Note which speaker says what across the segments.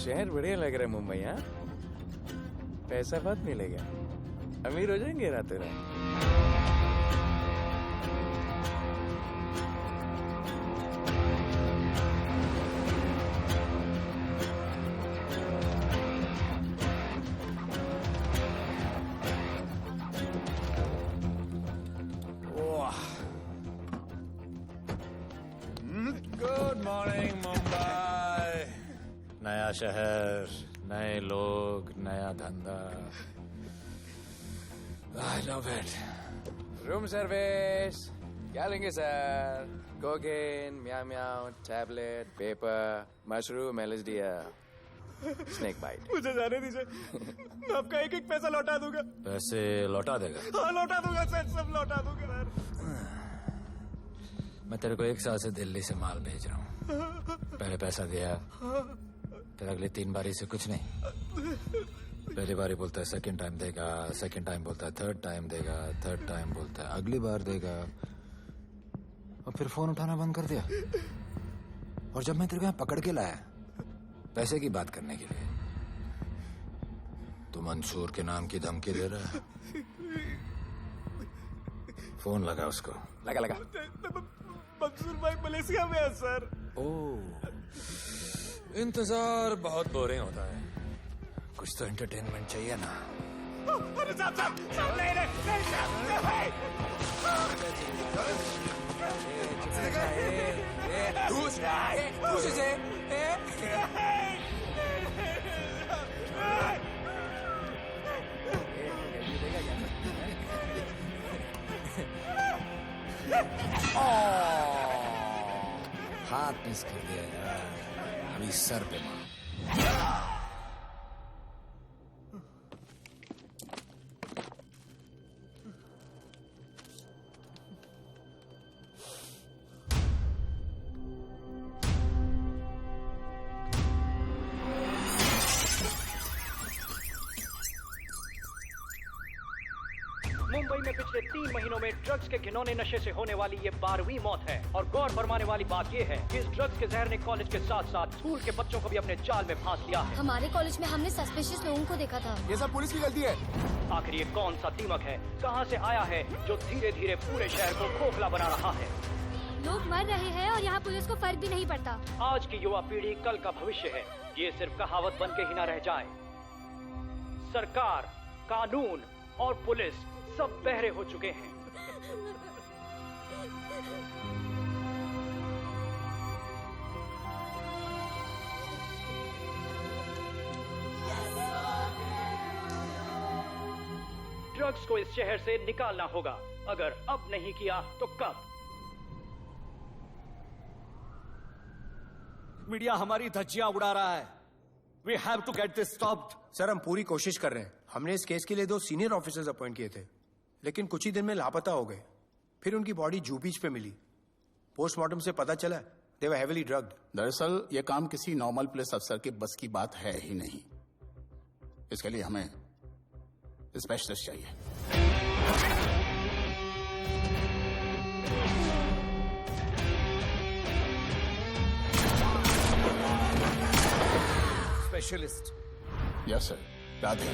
Speaker 1: शहर बढ़िया लग रहा है मुंबई। हाँ, पैसा बहुत मिलेगा, अमीर हो जाएंगे रातों रात। Good morning Mumbai. नया शहर, नए लोग, नया धंधा। I love it. Room service क्या लेंगे sir? Cocaine, meow meow, tablet, paper, mushroom, LSD, snake bite.
Speaker 2: मुझे जाने दीजिए, मैं आपका एक एक पैसा लौटा दूंगा।
Speaker 1: पैसे लौटा देगा?
Speaker 2: हाँ लौटा दूंगा सर, सब लौटा दूंगा सर।
Speaker 1: मैं तेरे को 1 साल से दिल्ली से माल भेज रहा हूँ। पहले पैसा दिया, फिर अगले 3 बारी से कुछ नहीं। पहली बारी बोलता है सेकंड टाइम देगा, सेकंड टाइम बोलता है थर्ड टाइम देगा, थर्ड टाइम बोलता है अगली बार देगा, और फिर फोन उठाना बंद कर दिया। और जब मैं तेरे को यहाँ पकड़ के लाया पैसे की बात करने के लिए, तो मंसूर के नाम की धमकी दे रहा है। फोन लगा उसको। लगा लगा।
Speaker 2: मंसूर भाई मलेशिया में है सर।
Speaker 1: ओह, इंतजार बहुत बोरिंग होता है, कुछ तो एंटरटेनमेंट चाहिए ना।
Speaker 2: अरे साहब साहब साहब नहीं
Speaker 1: हाथ मिस कर दिया यार, अभी सर पे मार।
Speaker 3: मुंबई में पिछले 3 महीनों में ड्रग्स के घिनौने नशे से होने वाली ये 12वीं मौत है। और गौर फरमाने वाली बात ये है कि इस ड्रग्स के जहर ने कॉलेज के साथ साथ स्कूल के बच्चों को भी अपने जाल में फांस लिया है।
Speaker 4: हमारे कॉलेज में हमने सस्पिशियस लोगों को देखा था।
Speaker 2: ये सब पुलिस की गलती है।
Speaker 3: आखिर ये कौन सा दीमक है, कहां से आया है, जो धीरे धीरे पूरे शहर को खोखला बना रहा है?
Speaker 4: लोग मर रहे हैं और यहाँ पुलिस को फर्क भी नहीं पड़ता।
Speaker 3: आज की युवा पीढ़ी कल का भविष्य है, ये सिर्फ कहावत बन के ही न रह जाए। सरकार, कानून और पुलिस सब बहरे हो चुके हैं। ड्रग्स को इस शहर से निकालना होगा। अगर अब नहीं किया तो कब?
Speaker 2: मीडिया हमारी धज्जियां उड़ा रहा है। We have to get this stopped.
Speaker 5: Sir हम पूरी कोशिश कर रहे हैं। हमने इस केस के लिए 2 सीनियर ऑफिसर्स अपॉइंट किए थे, लेकिन कुछ ही दिन में लापता हो गए। फिर उनकी बॉडी जू बीच पे मिली। पोस्टमार्टम से पता चला दे वर हेवीली ड्रग्ड।
Speaker 6: दरअसल ये काम किसी नॉर्मल पुलिस अफसर के बस की बात है ही नहीं। इसके लिए हमें स्पेशलिस्ट चाहिए।
Speaker 2: स्पेशलिस्ट?
Speaker 6: Yes sir. राधे।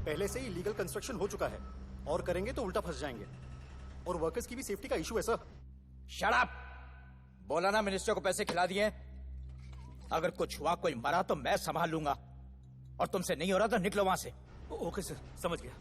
Speaker 7: पहले से ही लीगल कंस्ट्रक्शन हो चुका है और करेंगे तो उल्टा फंस जाएंगे। और वर्कर्स की भी सेफ्टी का इशू है सर।
Speaker 8: Shut up! बोला ना मिनिस्टर को पैसे खिला दिए। अगर कुछ हुआ, कोई मरा तो मैं संभाल लूंगा, और तुमसे नहीं हो रहा तो निकलो वहां से।
Speaker 7: ओके सर, समझ गया।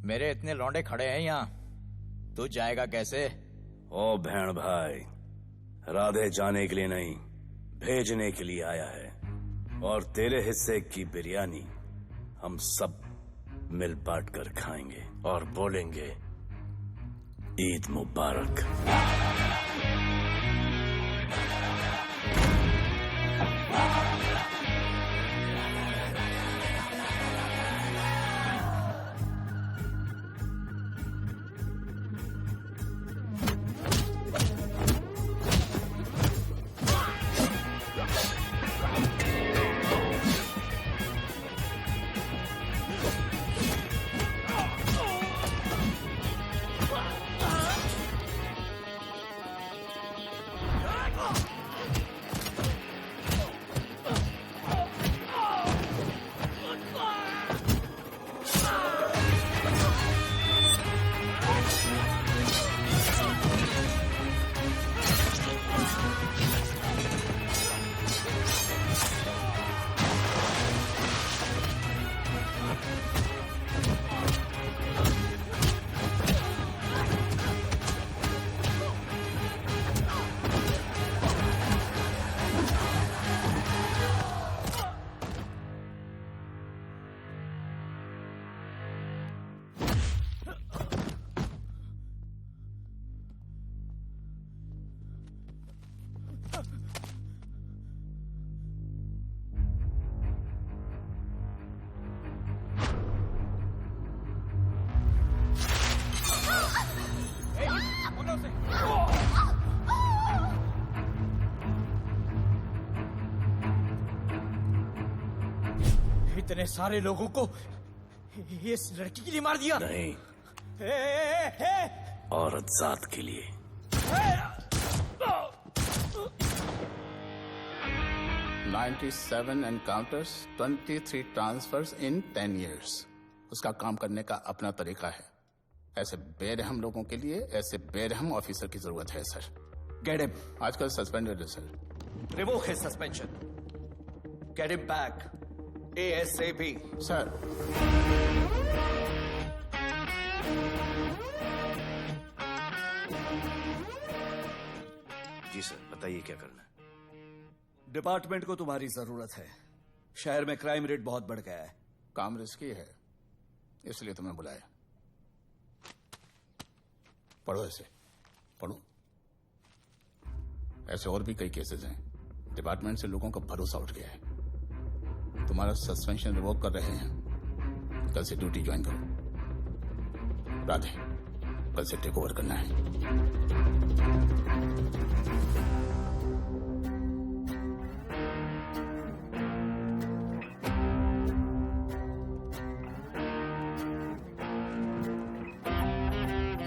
Speaker 8: मेरे इतने लौंडे खड़े हैं यहाँ, तू जाएगा कैसे?
Speaker 9: ओ बहन भाई, राधे जाने के लिए नहीं, भेजने के लिए आया है। और तेरे हिस्से की बिरयानी हम सब मिल बांट कर खाएंगे और बोलेंगे ईद मुबारक।
Speaker 8: इतने सारे लोगों को इस लड़की के लिए मार दिया?
Speaker 9: नहीं,
Speaker 8: ए,
Speaker 9: औरत जात के लिए।
Speaker 6: $97 encounters, 23 transfers in 10 years. उसका काम करने का अपना तरीका है। ऐसे बेरहम लोगों के लिए ऐसे बेरहम ऑफिसर की जरूरत है सर।
Speaker 2: Get him.
Speaker 6: आजकल सस्पेंडेड है sir.
Speaker 2: Revoke his suspension. Get him back. ASAP.
Speaker 6: Sir,
Speaker 9: जी सर, बताइए क्या करना है।
Speaker 2: डिपार्टमेंट को तुम्हारी जरूरत है। शहर में क्राइम रेट बहुत बढ़ गया है।
Speaker 6: काम रिस्की है, इसलिए तुम्हें बुलाया। पढ़ो इसे, पढ़ो। ऐसे और भी कई केसेस हैं। डिपार्टमेंट से लोगों का भरोसा उठ गया है। तुम्हारा सस्पेंशन रिवोक कर रहे हैं। कल से ड्यूटी ज्वाइन करो। राधे, कल से टेक ओवर करना है।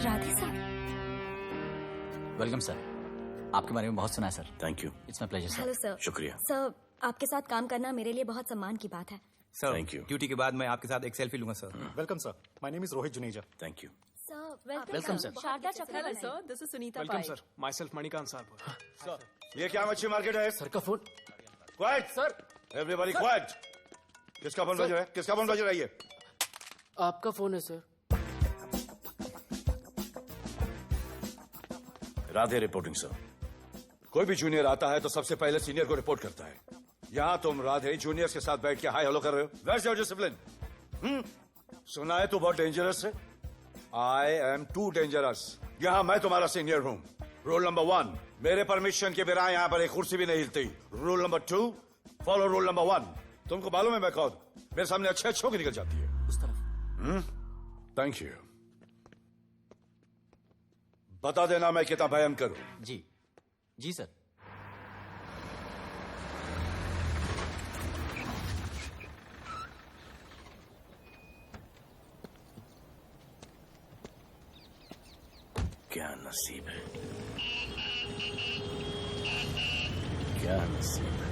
Speaker 4: राधे सर।
Speaker 10: वेलकम सर, आपके बारे में बहुत सुना है sir.
Speaker 9: Thank you.
Speaker 10: It's my pleasure sir.
Speaker 11: Hello sir.
Speaker 9: शुक्रिया।
Speaker 11: सर, आपके साथ काम करना मेरे लिए बहुत सम्मान की बात है।
Speaker 8: Sir,
Speaker 9: Thank you.
Speaker 8: ड्यूटी के बाद मैं आपके साथ एक सेल्फी लूंगा sir.
Speaker 7: Welcome sir, my name is Rohit Juneja.
Speaker 9: Thank you.
Speaker 11: Sir,
Speaker 10: welcome sir.
Speaker 11: Sharda Chakraborty sir, this is Sunita
Speaker 5: welcome
Speaker 11: Pai.
Speaker 5: Sir, myself Manikant साहब।
Speaker 9: ये क्या मच्छी मार्केट है?
Speaker 5: सर का phone.
Speaker 9: Quiet sir, everybody quiet. किसका फोन बज रहा है? किसका फोन बज रहा है ये?
Speaker 5: आपका फोन है सर।
Speaker 9: Radhe reporting sir. कोई भी जूनियर आता है तो सबसे पहले सीनियर को रिपोर्ट करता है। यहाँ तुम राधे जूनियर्स के साथ बैठ के हाय हेलो कर रहे हो। Where's your discipline? सुना है तू बहुत डेंजरस है। I am too dangerous. यहाँ मैं तुम्हारा सीनियर हूँ। रूल नंबर 1, मेरे परमिशन के बिना यहाँ पर एक कुर्सी भी नहीं हिलती। Rule number 2, follow rule number 1। तुमको मालूम है मैं कौन? मेरे सामने अच्छे अच्छों की निकल जाती है।
Speaker 10: उस तरफ।
Speaker 9: Thank you. बता देना मैं कितना भयंकर हूँ।
Speaker 10: जी जी सर।
Speaker 9: क्या नसीब है, क्या नसीब है।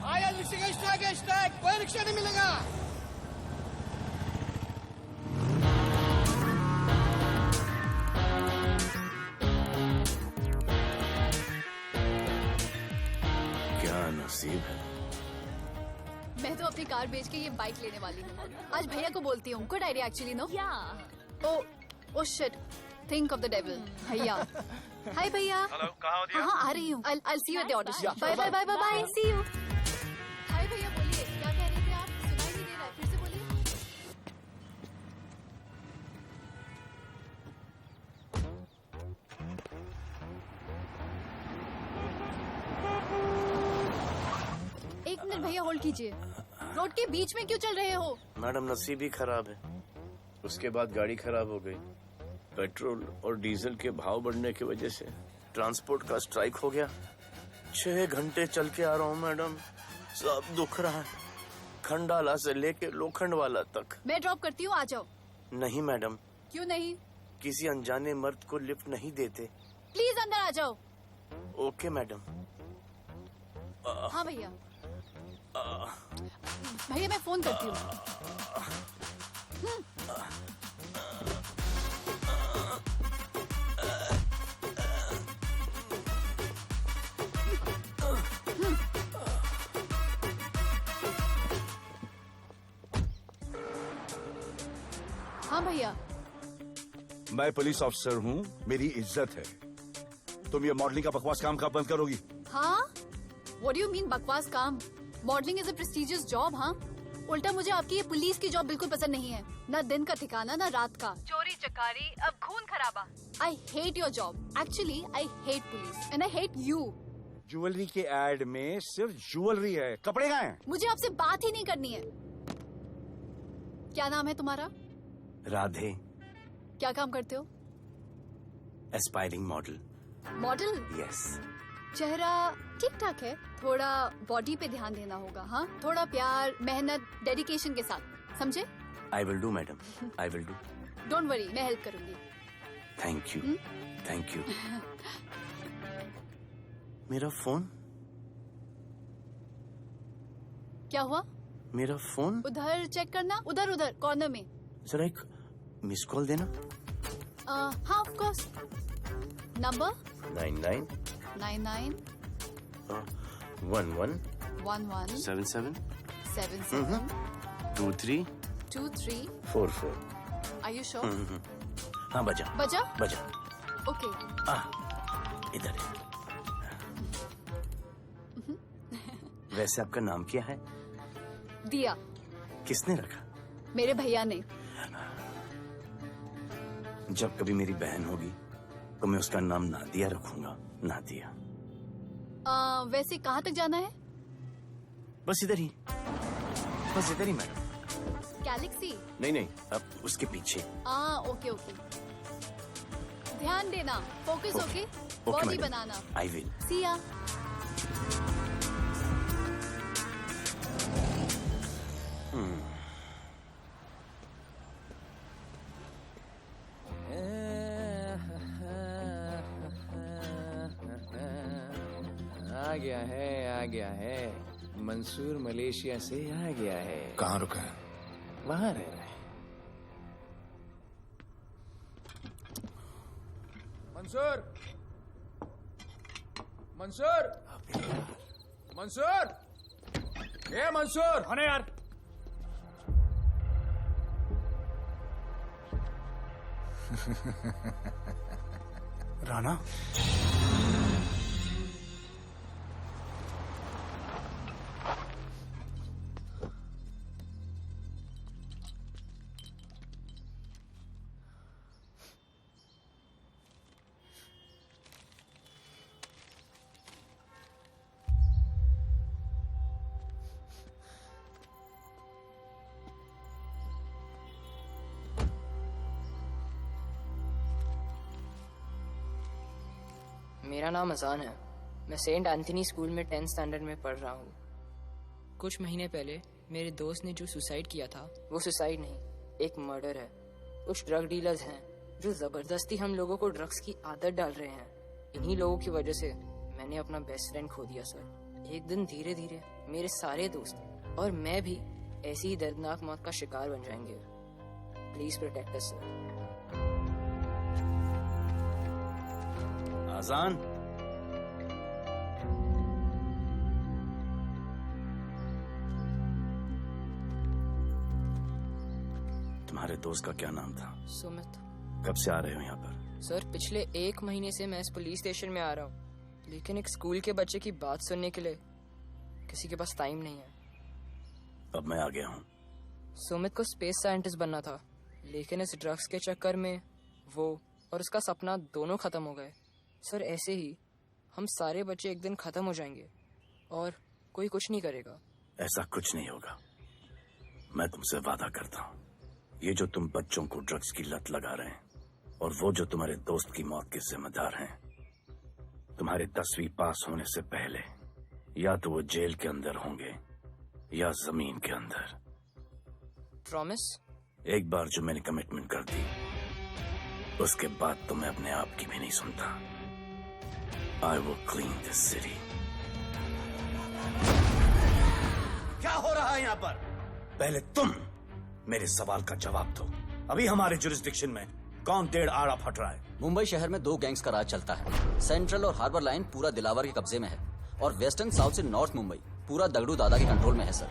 Speaker 6: आया रिक्शा का स्टैक है, स्टैक। कोई रिक्शा नहीं मिलेगा।
Speaker 9: क्या नसीब है।
Speaker 12: मैं तो अपनी कार बेच के ये बाइक लेने वाली हूँ। आज भैया को बोलती हूँ। Good idea actually, no? Oh shit, think of the devil. भैया, हाय भैया।
Speaker 13: हेलो, कहाँ हो दिया?
Speaker 12: हाँ, आ रही हूँ। I'll see you at the audition. Bye bye bye bye bye, see you. Hi भैया, बोलिए क्या कह रहे थे आप? सुनाई नहीं दे रहा है, फिर से बोलिए। एक मिनट भैया, होल्ड कीजिए। रोड के बीच में क्यों चल रहे हो?
Speaker 13: मैडम, नसीब ही खराब है। उसके बाद गाड़ी खराब हो गई। पेट्रोल और डीजल के भाव बढ़ने की वजह से ट्रांसपोर्ट का स्ट्राइक हो गया। 6 घंटे चल के आ रहा हूँ मैडम, सब दुख रहा है, खंडाला से लेके लोखंडवाला तक।
Speaker 12: मैं ड्रॉप करती हूँ, आ जाओ।
Speaker 13: नहीं मैडम।
Speaker 12: क्यों नहीं?
Speaker 13: किसी अनजाने मर्द को लिफ्ट नहीं देते।
Speaker 12: प्लीज अंदर आ जाओ।
Speaker 13: Okay madam.
Speaker 12: हाँ भैया। भैया मैं फोन करती हूँ। हाँ भैया।
Speaker 9: मैं पुलिस ऑफिसर हूँ, मेरी इज्जत है। तुम ये मॉडलिंग का बकवास काम कब बंद करोगी?
Speaker 12: हाँ? What do you mean बकवास काम? Modelling is a prestigious job. हाँ, उल्टा मुझे आपकी ये पुलिस की जॉब बिल्कुल पसंद नहीं है। ना दिन का ठिकाना, ना रात का। चोरी चकारी, अब खून खराबा। I hate your job. Actually, I hate police and I hate you.
Speaker 9: Jewellery के एड में सिर्फ ज्वेलरी है, कपड़े कहाँ हैं?
Speaker 12: मुझे आपसे बात ही नहीं करनी है। क्या नाम है तुम्हारा?
Speaker 13: राधे।
Speaker 12: क्या काम करते हो?
Speaker 13: Aspiring model.
Speaker 12: मॉडल?
Speaker 13: यस।
Speaker 12: चेहरा ठीक ठाक है, थोड़ा बॉडी पे ध्यान देना होगा। हाँ, थोड़ा प्यार, मेहनत, डेडिकेशन के साथ, समझे?
Speaker 13: I will do madam, I will do.
Speaker 12: Don't worry, मैं हेल्प करूंगी।
Speaker 13: Thank you, thank you. मेरा फोन?
Speaker 12: क्या हुआ?
Speaker 13: मेरा फोन?
Speaker 12: उधर चेक करना, उधर उधर कॉर्नर में।
Speaker 13: जरा एक मिस कॉल देना।
Speaker 12: हाँ of course. Number
Speaker 13: 99
Speaker 12: 99
Speaker 13: 11
Speaker 12: 11
Speaker 13: 77
Speaker 12: 77
Speaker 13: 23
Speaker 12: 23
Speaker 13: 44।
Speaker 12: Are you sure?
Speaker 13: हाँ बजा
Speaker 12: बजा?
Speaker 13: बजा।
Speaker 12: ओके।
Speaker 13: इधर है। वैसे आपका नाम क्या है?
Speaker 12: दिया।
Speaker 13: किसने रखा?
Speaker 12: मेरे भैया ने।
Speaker 13: जब कभी मेरी बहन होगी तो मैं उसका नाम नादिया रखूंगा। नादिया।
Speaker 12: वैसे कहाँ तक जाना है?
Speaker 13: बस इधर ही, बस इधर ही मैडम।
Speaker 12: गैलेक्सी?
Speaker 13: नहीं नहीं, अब उसके पीछे।
Speaker 12: Okay okay. ध्यान देना, focus okay.
Speaker 13: Okay
Speaker 12: body
Speaker 13: madam,
Speaker 12: बनाना।
Speaker 13: I will.
Speaker 12: See ya.
Speaker 5: आ गया है। मंसूर मलेशिया से आ गया है।
Speaker 1: कहाँ रुका है?
Speaker 5: वहाँ रह रहा है। मंसूर, मंसूर, मंसूर, ए मंसूर।
Speaker 2: हाँ यार। राणा,
Speaker 14: मेरा नाम अजान है। मैं सेंट एंथनी स्कूल में 10th स्टैंडर्ड में पढ़ रहा हूँ। कुछ महीने पहले मेरे दोस्त ने जो सुसाइड किया था, वो सुसाइड नहीं, एक मर्डर है। कुछ ड्रग डीलर्स हैं जो जबरदस्ती हम लोगों को ड्रग्स की आदत डाल रहे हैं। इन्हीं लोगों की वजह से मैंने अपना बेस्ट फ्रेंड खो दिया सर। एक दिन धीरे धीरे मेरे सारे दोस्त और मैं भी ऐसी ही दर्दनाक मौत का शिकार बन जाएंगे। Please protect us sir.
Speaker 13: आजान, तुम्हारे दोस्त का क्या नाम था?
Speaker 14: सुमित।
Speaker 13: कब से आ रहे हो यहाँ पर?
Speaker 14: सर पिछले 1 महीने से मैं इस पुलिस स्टेशन में आ रहा हूँ, लेकिन एक स्कूल के बच्चे की बात सुनने के लिए किसी के पास टाइम नहीं है।
Speaker 13: अब मैं आ गया हूँ।
Speaker 14: सुमित को स्पेस साइंटिस्ट बनना था, लेकिन इस ड्रग्स के चक्कर में वो और उसका सपना दोनों खत्म हो गए। सर ऐसे ही हम सारे बच्चे एक दिन खत्म हो जाएंगे और कोई कुछ नहीं करेगा।
Speaker 13: ऐसा कुछ नहीं होगा, मैं तुमसे वादा करता हूँ। ये जो तुम बच्चों को ड्रग्स की लत लगा रहे हैं और वो जो तुम्हारे दोस्त की मौत के जिम्मेदार हैं, तुम्हारे 10वीं पास होने से पहले या तो वो जेल के अंदर होंगे या जमीन के अंदर।
Speaker 14: प्रॉमिस?
Speaker 13: एक बार जो मैंने कमिटमेंट कर दी, उसके बाद तो मैं अपने आप की भी नहीं सुनता। I will clean this city.
Speaker 2: क्या हो रहा है यहाँ पर?
Speaker 13: पहले तुम मेरे सवाल का जवाब दो। अभी हमारे जुरिस्डिक्शन में कौन डेढ़ आड़ा फट रहा है?
Speaker 10: मुंबई शहर में 2 गैंग्स का राज चलता है। सेंट्रल और हार्बर लाइन पूरा दिलावर के कब्जे में है और वेस्टर्न साउथ से नॉर्थ मुंबई पूरा दगड़ू दादा के कंट्रोल में है सर।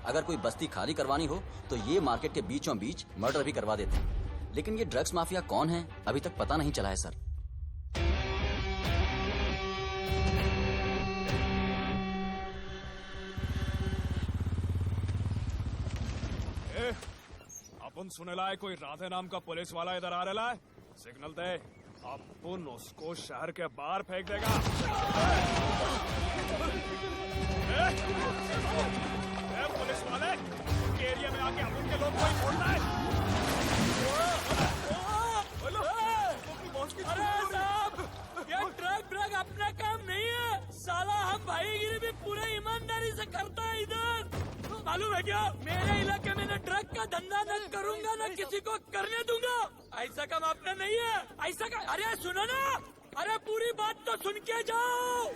Speaker 10: अगर कोई बस्ती खाली करवानी हो तो ये मार्केट के बीचों बीच मर्डर भी करवा देते हैं, लेकिन ये ड्रग्स माफिया कौन है अभी तक पता नहीं चला है सर।
Speaker 15: अपन सुनेला है कोई राधे नाम का पुलिस वाला इधर आ रहा है। सिग्नल दे, अपन उसको शहर के बाहर फेंक देगा। पुलिस वाले एरिया में आके अपन के लोग कोई बोलता है।
Speaker 16: अरे साहब, ये ड्रग अपना काम नहीं है साला। हम भाईगिरी भी पूरे ईमानदारी से करता है इधर। मालूम है क्या, मेरे इलाके में न ड्रग का धंधा न करूंगा न किसी को करने दूंगा। ऐसा काम अपना नहीं है। ऐसा का अरे सुनो ना, अरे पूरी बात तो सुन के जाओ।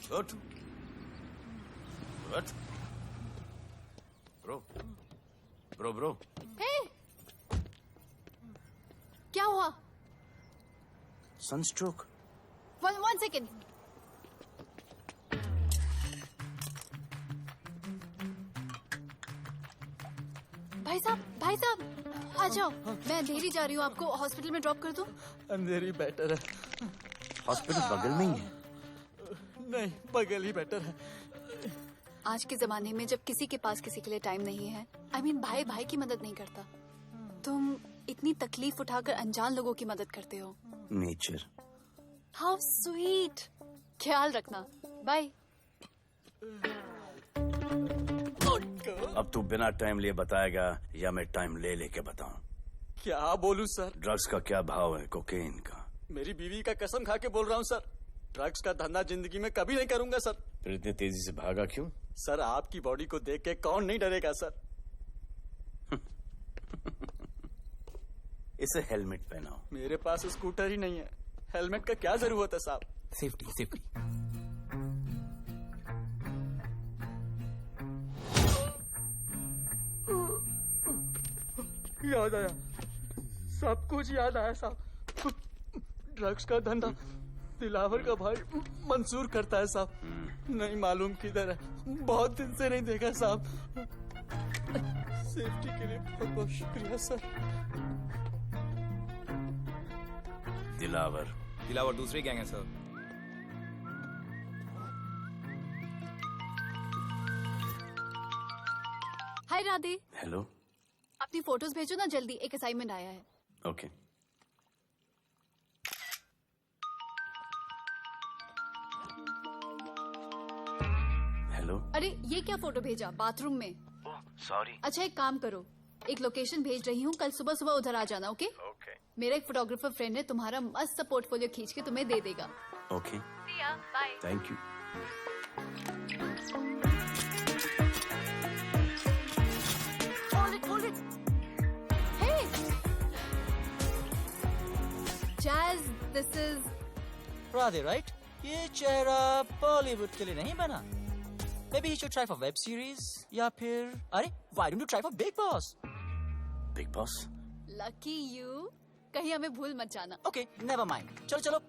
Speaker 13: Good. Good. Bro.
Speaker 12: Hey! क्या हुआ?
Speaker 13: Sunstroke.
Speaker 12: One second. भाई साहब, आ जाओ। मैं अंधेरी जा रही हूँ, आपको हॉस्पिटल में ड्रॉप कर दूँ?
Speaker 7: अंधेरी बेटर है।
Speaker 13: हॉस्पिटल बगल में ही है?
Speaker 7: नहीं, बगल ही बेटर है।
Speaker 12: आज के जमाने में जब किसी के पास किसी के लिए टाइम नहीं है, भाई की मदद नहीं करता, तुम इतनी तकलीफ उठाकर अनजान लोगों की मदद करते हो।
Speaker 13: नेचर।
Speaker 12: How sweet. ख्याल रखना। बाय।
Speaker 13: अब तू बिना टाइम लिए बताएगा या मैं टाइम ले लेके बताऊं?
Speaker 7: क्या बोलूं सर?
Speaker 13: ड्रग्स का क्या भाव है कोकेन का?
Speaker 7: मेरी बीवी का कसम खा के बोल रहा हूँ सर, ड्रग्स का धंधा जिंदगी में कभी नहीं करूंगा सर।
Speaker 13: फिर इतनी तेजी से भागा क्यों?
Speaker 7: सर आपकी बॉडी को देख के कौन नहीं डरेगा सर।
Speaker 13: इसे हेलमेट पहनाओ।
Speaker 7: मेरे पास स्कूटर ही नहीं है, हेलमेट का क्या जरूरत है साहब?
Speaker 10: सेफ्टी।
Speaker 7: याद आया, सब कुछ याद आया साहब। ड्रग्स का धंधा दिलावर का भाई मंसूर करता है साहब। नहीं मालूम किधर है, बहुत दिन से नहीं देखा साहब। सेफ्टी के लिए बहुत बहुत शुक्रिया सर।
Speaker 13: दिलावर
Speaker 10: दूसरी गैंग है सर।
Speaker 12: हाय राधे।
Speaker 13: हेलो।
Speaker 12: अपनी फोटोज भेजो ना जल्दी, एक असाइनमेंट आया है।
Speaker 13: ओके। हेलो।
Speaker 12: अरे ये क्या फोटो भेजा बाथरूम में?
Speaker 13: सॉरी।
Speaker 12: अच्छा एक काम करो, एक लोकेशन भेज रही हूँ, कल सुबह सुबह उधर आ जाना। ओके? मेरा एक फोटोग्राफर फ्रेंड है, तुम्हारा मस्त सा पोर्टफोलियो खींच के तुम्हें दे देगा।
Speaker 13: Okay.
Speaker 12: Bye.
Speaker 13: Thank you.
Speaker 12: Hold it. Hey! Jazz, this is...
Speaker 10: Radhe, right? ये चेहरा बॉलीवुड के लिए नहीं बना. Maybe he should try for web series या फिर अरे why don't you try for Big Boss?
Speaker 13: Big Boss?
Speaker 12: Lucky you. कहीं हमें भूल मत जाना.
Speaker 10: Okay, never mind. चलो.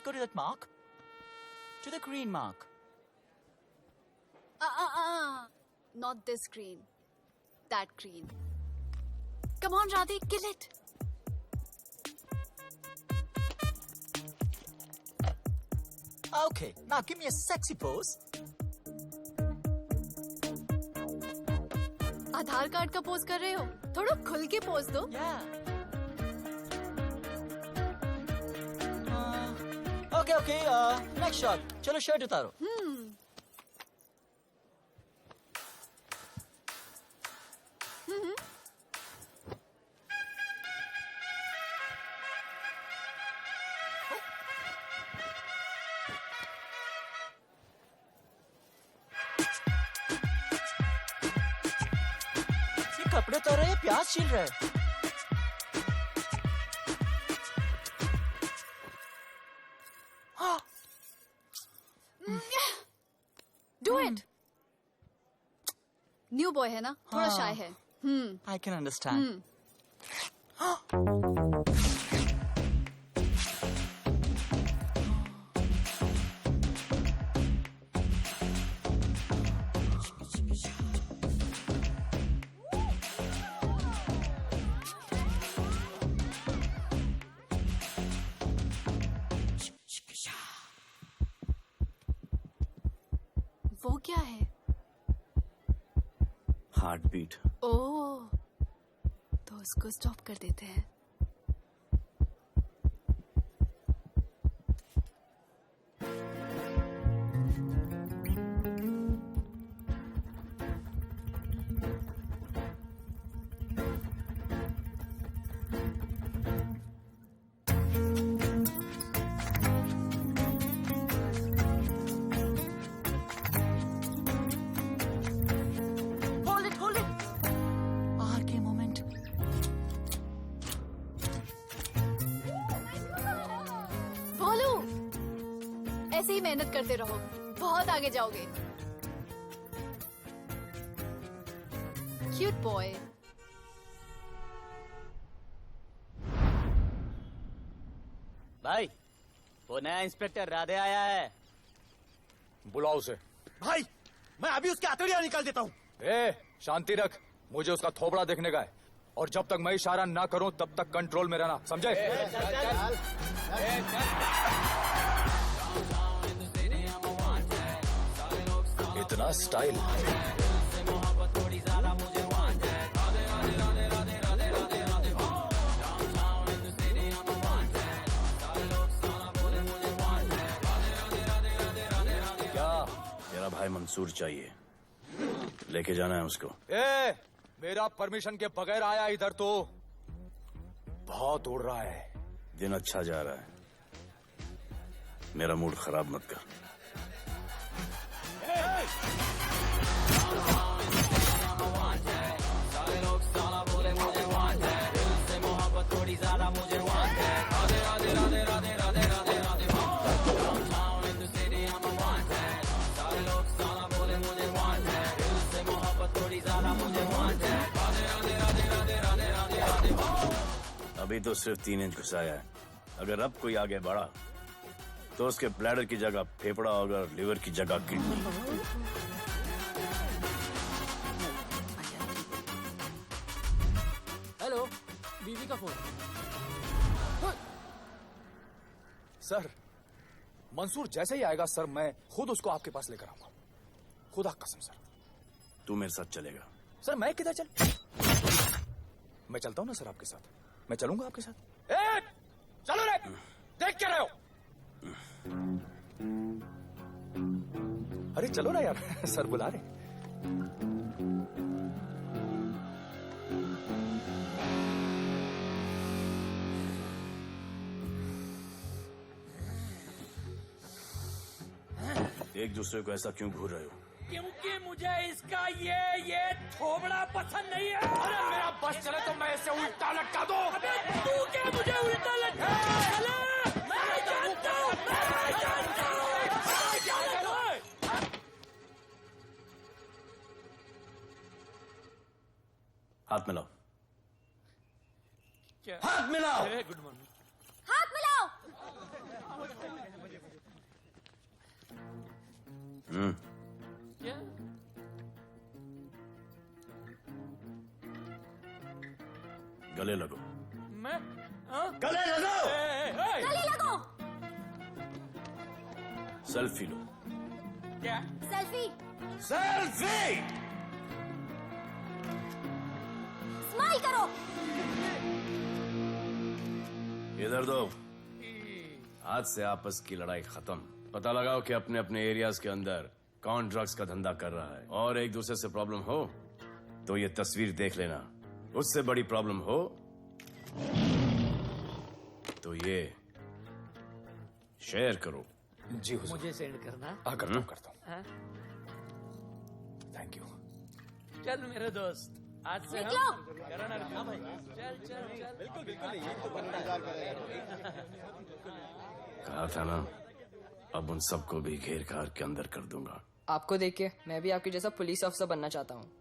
Speaker 10: Go to that mark. To the green mark.
Speaker 12: Not this green. That green. Come on, Radhe, kill it.
Speaker 10: Okay, now give me a sexy pose.
Speaker 12: Aadhaar card का pose कर रहे हो? थोड़ा खुल के pose दो.
Speaker 10: Okay, next shot. चलो shirt उतारो. ये कपड़े उतार रहे हैं, प्याज छील रहे हैं.
Speaker 12: Do it. न्यू बॉय है ना, थोड़ा शाय है.
Speaker 10: I can understand.
Speaker 12: वो क्या है?
Speaker 13: Heart beat.
Speaker 12: ओह, तो उसको स्टॉप कर देते हैं. ऐसे ही मेहनत करते रहो, बहुत आगे जाओगे. Cute boy.
Speaker 10: भाई, वो नया इंस्पेक्टर राधे आया है.
Speaker 1: बुलाओ उसे.
Speaker 8: भाई, मैं अभी उसके हथेलियां निकाल देता हूँ.
Speaker 1: शांति रख. मुझे उसका थोबड़ा देखने का है, और जब तक मैं इशारा ना करूं तब तक कंट्रोल में रहना, समझे? इतना स्टाइल.
Speaker 13: क्या? मेरा भाई मंसूर चाहिए, लेके जाना है उसको.
Speaker 1: मेरा परमिशन के बगैर आया इधर तो. बहुत उड़ रहा है.
Speaker 13: दिन अच्छा जा रहा है, मेरा मूड खराब मत कर. अभी तो सिर्फ 3 इंच घुसाया है. अगर अब कोई आगे बढ़ा तो उसके ब्लैडर की जगह फेफड़ा होगा, लिवर की जगह किडनी.
Speaker 10: हेलो, बीवी का फोन.
Speaker 1: सर, मंसूर जैसे ही आएगा सर, मैं खुद उसको आपके पास लेकर आऊंगा. खुदा कसम सर.
Speaker 13: तू मेरे साथ चलेगा?
Speaker 1: सर मैं किधर चल? मैं चलता हूँ ना सर आपके साथ. मैं चलूंगा आपके साथ. चलो रे, देख क्या रहे हो? अरे चलो ना यार, सर बुला रहे.
Speaker 13: एक दूसरे को ऐसा क्यों घूर रहे हो?
Speaker 16: क्योंकि मुझे इसका ये थोबड़ा पसंद नहीं है। अरे मेरा बस चले तो मैं इसे उल्टा लटका दो। अबे तू क्या मुझे उल्टा लटका? मैं जानता हूँ।
Speaker 13: हाथ मिलाओ।
Speaker 16: क्या?
Speaker 13: हाथ मिलाओ।
Speaker 16: Good morning.
Speaker 11: हाथ मिलाओ।
Speaker 16: क्या?
Speaker 13: गले लगो।
Speaker 16: मैं? हाँ?
Speaker 13: गले लगो।
Speaker 11: गले लगो।
Speaker 13: सेल्फी लो।
Speaker 16: क्या?
Speaker 11: सेल्फी।
Speaker 13: सेल्फी।
Speaker 11: स्माइल करो।
Speaker 13: इधर दो। आज से आपस की लड़ाई खत्म। पता लगाओ कि अपने अपने एरियाज के अंदर कौन ड्रग्स का धंधा कर रहा है, और एक दूसरे से प्रॉब्लम हो तो ये तस्वीर देख लेना। उससे बड़ी प्रॉब्लम हो तो ये शेयर करो।
Speaker 1: जी हुजूर।
Speaker 16: मुझे सेंड करना।
Speaker 1: करता हूँ।
Speaker 16: हाँ?
Speaker 1: Thank you.
Speaker 16: चल मेरे दोस्त, आज से
Speaker 11: निकलो।
Speaker 16: करण अर्जुन भाई, चल चल चल। बिल्कुल
Speaker 13: कहा था ना, अब उन सबको भी घेर घार के अंदर कर दूंगा।
Speaker 14: आपको देख के मैं भी आपके जैसा पुलिस ऑफिसर बनना चाहता हूँ।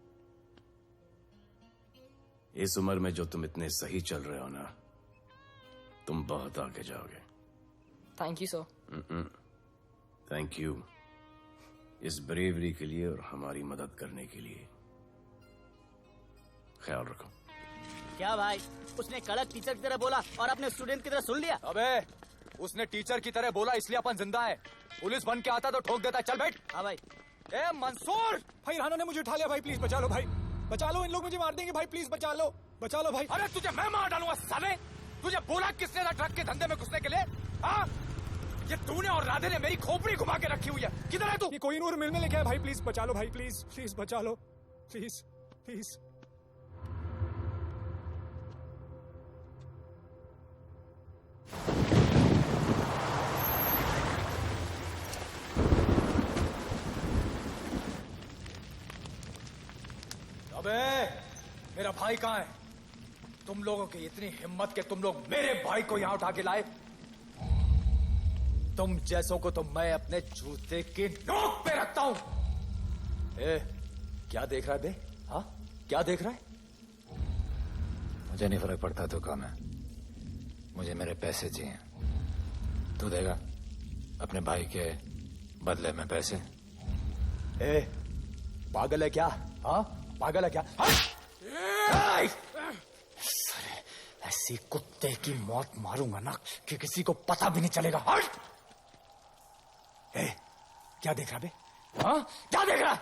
Speaker 13: इस उम्र में जो तुम इतने सही चल रहे हो ना, तुम बहुत आगे जाओगे।
Speaker 14: Thank you sir.
Speaker 13: Thank you इस ब्रेवरी के लिए और हमारी मदद करने के लिए। ख्याल रखो।
Speaker 8: क्या भाई, उसने कड़क टीचर की तरह बोला और आपने स्टूडेंट की तरह सुन लिया?
Speaker 1: अबे उसने टीचर की तरह बोला इसलिए अपन जिंदा है। पुलिस बन के आता तो ठोक देता। चल बैठ।
Speaker 8: हाँ भाई।
Speaker 1: ए मंसूर,
Speaker 5: भाई राना ने मुझे उठा लिया। भाई प्लीज बचा लो। भाई बचा लो, इन लोग मुझे मार देंगे। भाई प्लीज बचा लो, बचा लो भाई।
Speaker 1: अरे तुझे मैं मार डालूंगा साले। तुझे बोला किसने था ट्रक के धंधे में घुसने के लिए? हाँ, ये तूने और राधे ने मेरी खोपड़ी घुमा के रखी हुई है। किधर है तू?
Speaker 5: ये कोई नूर मिलने लेके आया। भाई प्लीज बचा लो। भाई प्लीज प्लीज बचा लो, प्लीज प्लीज।
Speaker 1: अबे मेरा भाई कहाँ है? तुम लोगों की इतनी हिम्मत कि तुम लोग मेरे भाई को यहाँ उठा के लाए। तुम जैसों को तो मैं अपने जूते की नोक पे रखता हूँ। ए, क्या देख रहा है बे? हाँ, क्या देख रहा है? मुझे नहीं फर्क पड़ता तो कौन है, मुझे मेरे पैसे चाहिए। तू देगा अपने भाई के बदले में पैसे? ए, पागल है क्या? हाँ, पागल है क्या? ऐसी कुत्ते की मौत मारूंगा ना कि किसी को पता भी नहीं चलेगा। ए, क्या देख रहा बे? हाँ, क्या देख रहा?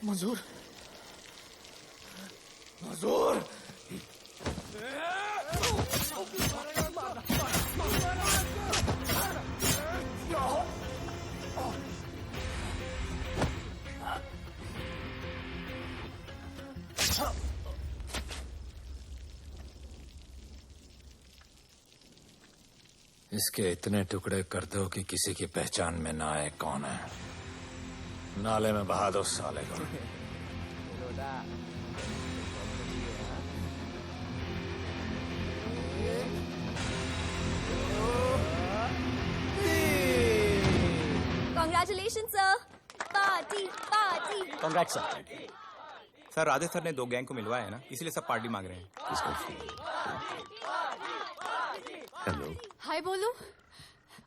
Speaker 1: मंजूर, मंजूर। इसके इतने टुकड़े कर दो कि किसी की पहचान में ना आए कौन है। नाले में बहा दो साले को।
Speaker 11: Congratulations, sir. Party party.
Speaker 17: Congrats sir. Sir Radhe sir ने 2 गैंग को मिलवाया है ना, इसलिए सब पार्टी मांग रहे हैं।
Speaker 13: हेलो।
Speaker 12: हाय बोलू।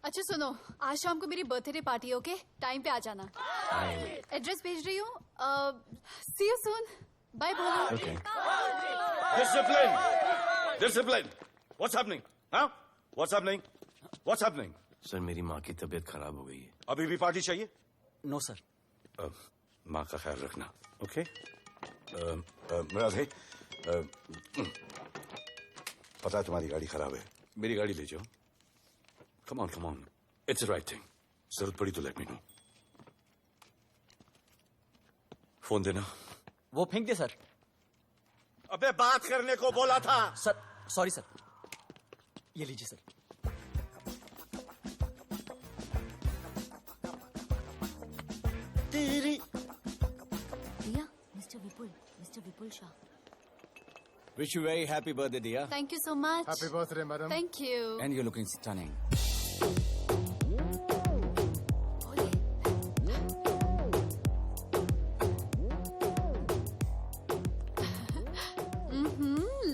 Speaker 12: अच्छा सुनो, आज शाम को मेरी बर्थडे पार्टी, ओके? टाइम पे आ जाना। एड्रेस भेज रही हूँ। सी यू सून। बाय बोलू।
Speaker 13: Okay.
Speaker 9: Discipline! Discipline! What's happening? Huh? What's happening? What's happening?
Speaker 13: Sir मेरी माँ की तबीयत खराब हो गई है।
Speaker 9: अभी भी पार्टी चाहिए?
Speaker 10: No sir.
Speaker 9: माँ का ख्याल रखना, ओके? राधे, पता है तुम्हारी गाड़ी खराब है, मेरी गाड़ी ले जाओ। Come on, come on, it's the right thing. जरूरत पड़ी तो लेट मी नो। फोन देना।
Speaker 10: वो फेंक दे सर।
Speaker 9: अबे बात करने को बोला था।
Speaker 10: सर सॉरी सर, ये लीजिए सर।
Speaker 9: तेरी
Speaker 11: दिया, mister Vipul Shah.
Speaker 2: Wish you very happy birthday, dear.
Speaker 12: Thank you so much.
Speaker 18: Happy birthday, madam.
Speaker 12: Thank you.
Speaker 2: And you're looking stunning.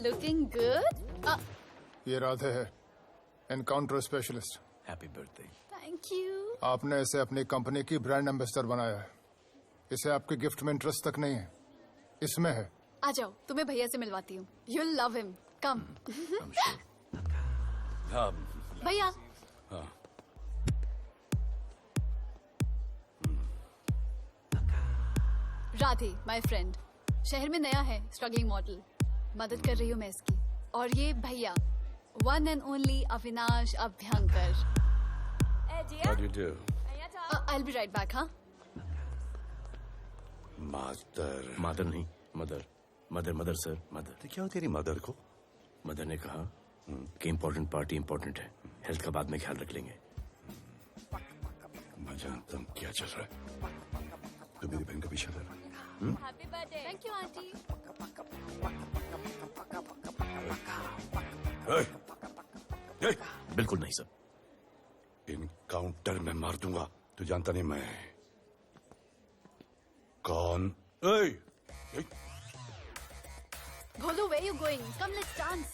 Speaker 12: Looking good.
Speaker 18: ये राधे है, encounter specialist.
Speaker 2: Happy birthday.
Speaker 12: Thank you.
Speaker 18: आपने इसे अपनी company की brand ambassador बनाया है। इसे आपके गिफ्ट में इंटरेस्ट तक नहीं है, इसमें है।
Speaker 12: आ जाओ, तुम्हें भैया से मिलवाती हूँ। You'll love him. Come. भैया। राधे, my friend, शहर में नया है, स्ट्रगलिंग मॉडल। मदद कर रही हूँ मैं इसकी। और ये भैया, one and only Avinash Abhyankar.
Speaker 9: How do you do?
Speaker 12: I'll be right back, हाँ?
Speaker 13: मदर नहीं, मदर सर, मदर।
Speaker 9: तो क्या हो तेरी मदर को?
Speaker 13: मदर ने कहा कि इम्पोर्टेंट पार्टी इम्पोर्टेंट है, हेल्थ का बाद में ख्याल रख लेंगे।
Speaker 9: मैं जानता हूँ क्या चल रहा है। तो मेरी बहन का पीछा कर।
Speaker 12: Happy birthday. Thank you, auntie.
Speaker 13: बिल्कुल नहीं सर।
Speaker 9: इनकाउंटर में मार दूंगा। तू जानता नहीं मैं कौन?
Speaker 12: Bholu, where you going? Come, let's dance.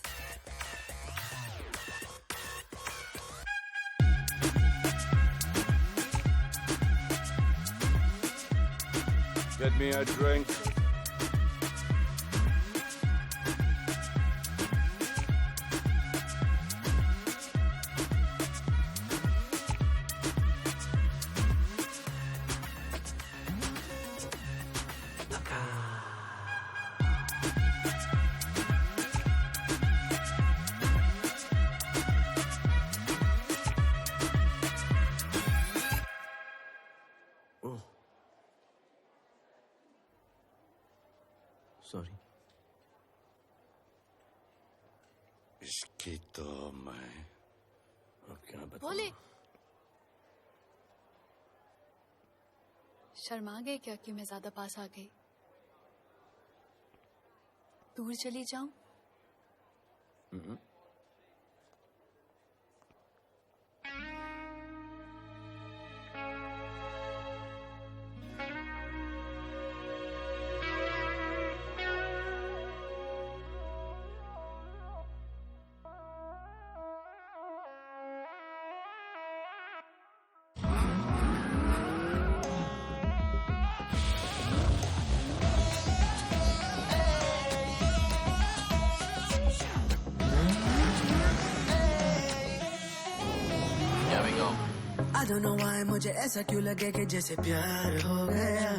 Speaker 9: Get me a drink.
Speaker 13: Sorry.
Speaker 9: इसकी तो मैं
Speaker 13: क्या बताऊं?
Speaker 12: भोले, शर्मा गए क्या कि मैं ज्यादा पास आ गई? दूर चली जाऊं?
Speaker 19: I don't know why मुझे ऐसा क्यों लगे कि जैसे प्यार हो गया।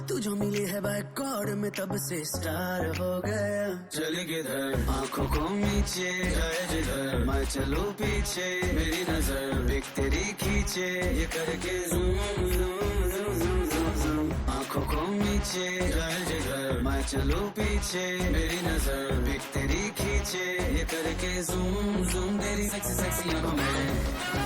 Speaker 19: तू जो मिली है बाय गॉड में तब से स्टार हो गया। चली किधर आंखों को नीचे जाए जिधर, मैं चलूं पीछे मेरी नजर एक तेरी खींचे, ये करके zoom zoom zoom zoom zoom zoom. आंखों को नीचे जाए जिधर, मैं चलूं पीछे मेरी नजर एक तेरी खींचे, ये करके ज़ूम ज़ूम तेरी सेक्सी सेक्सी आंखों में।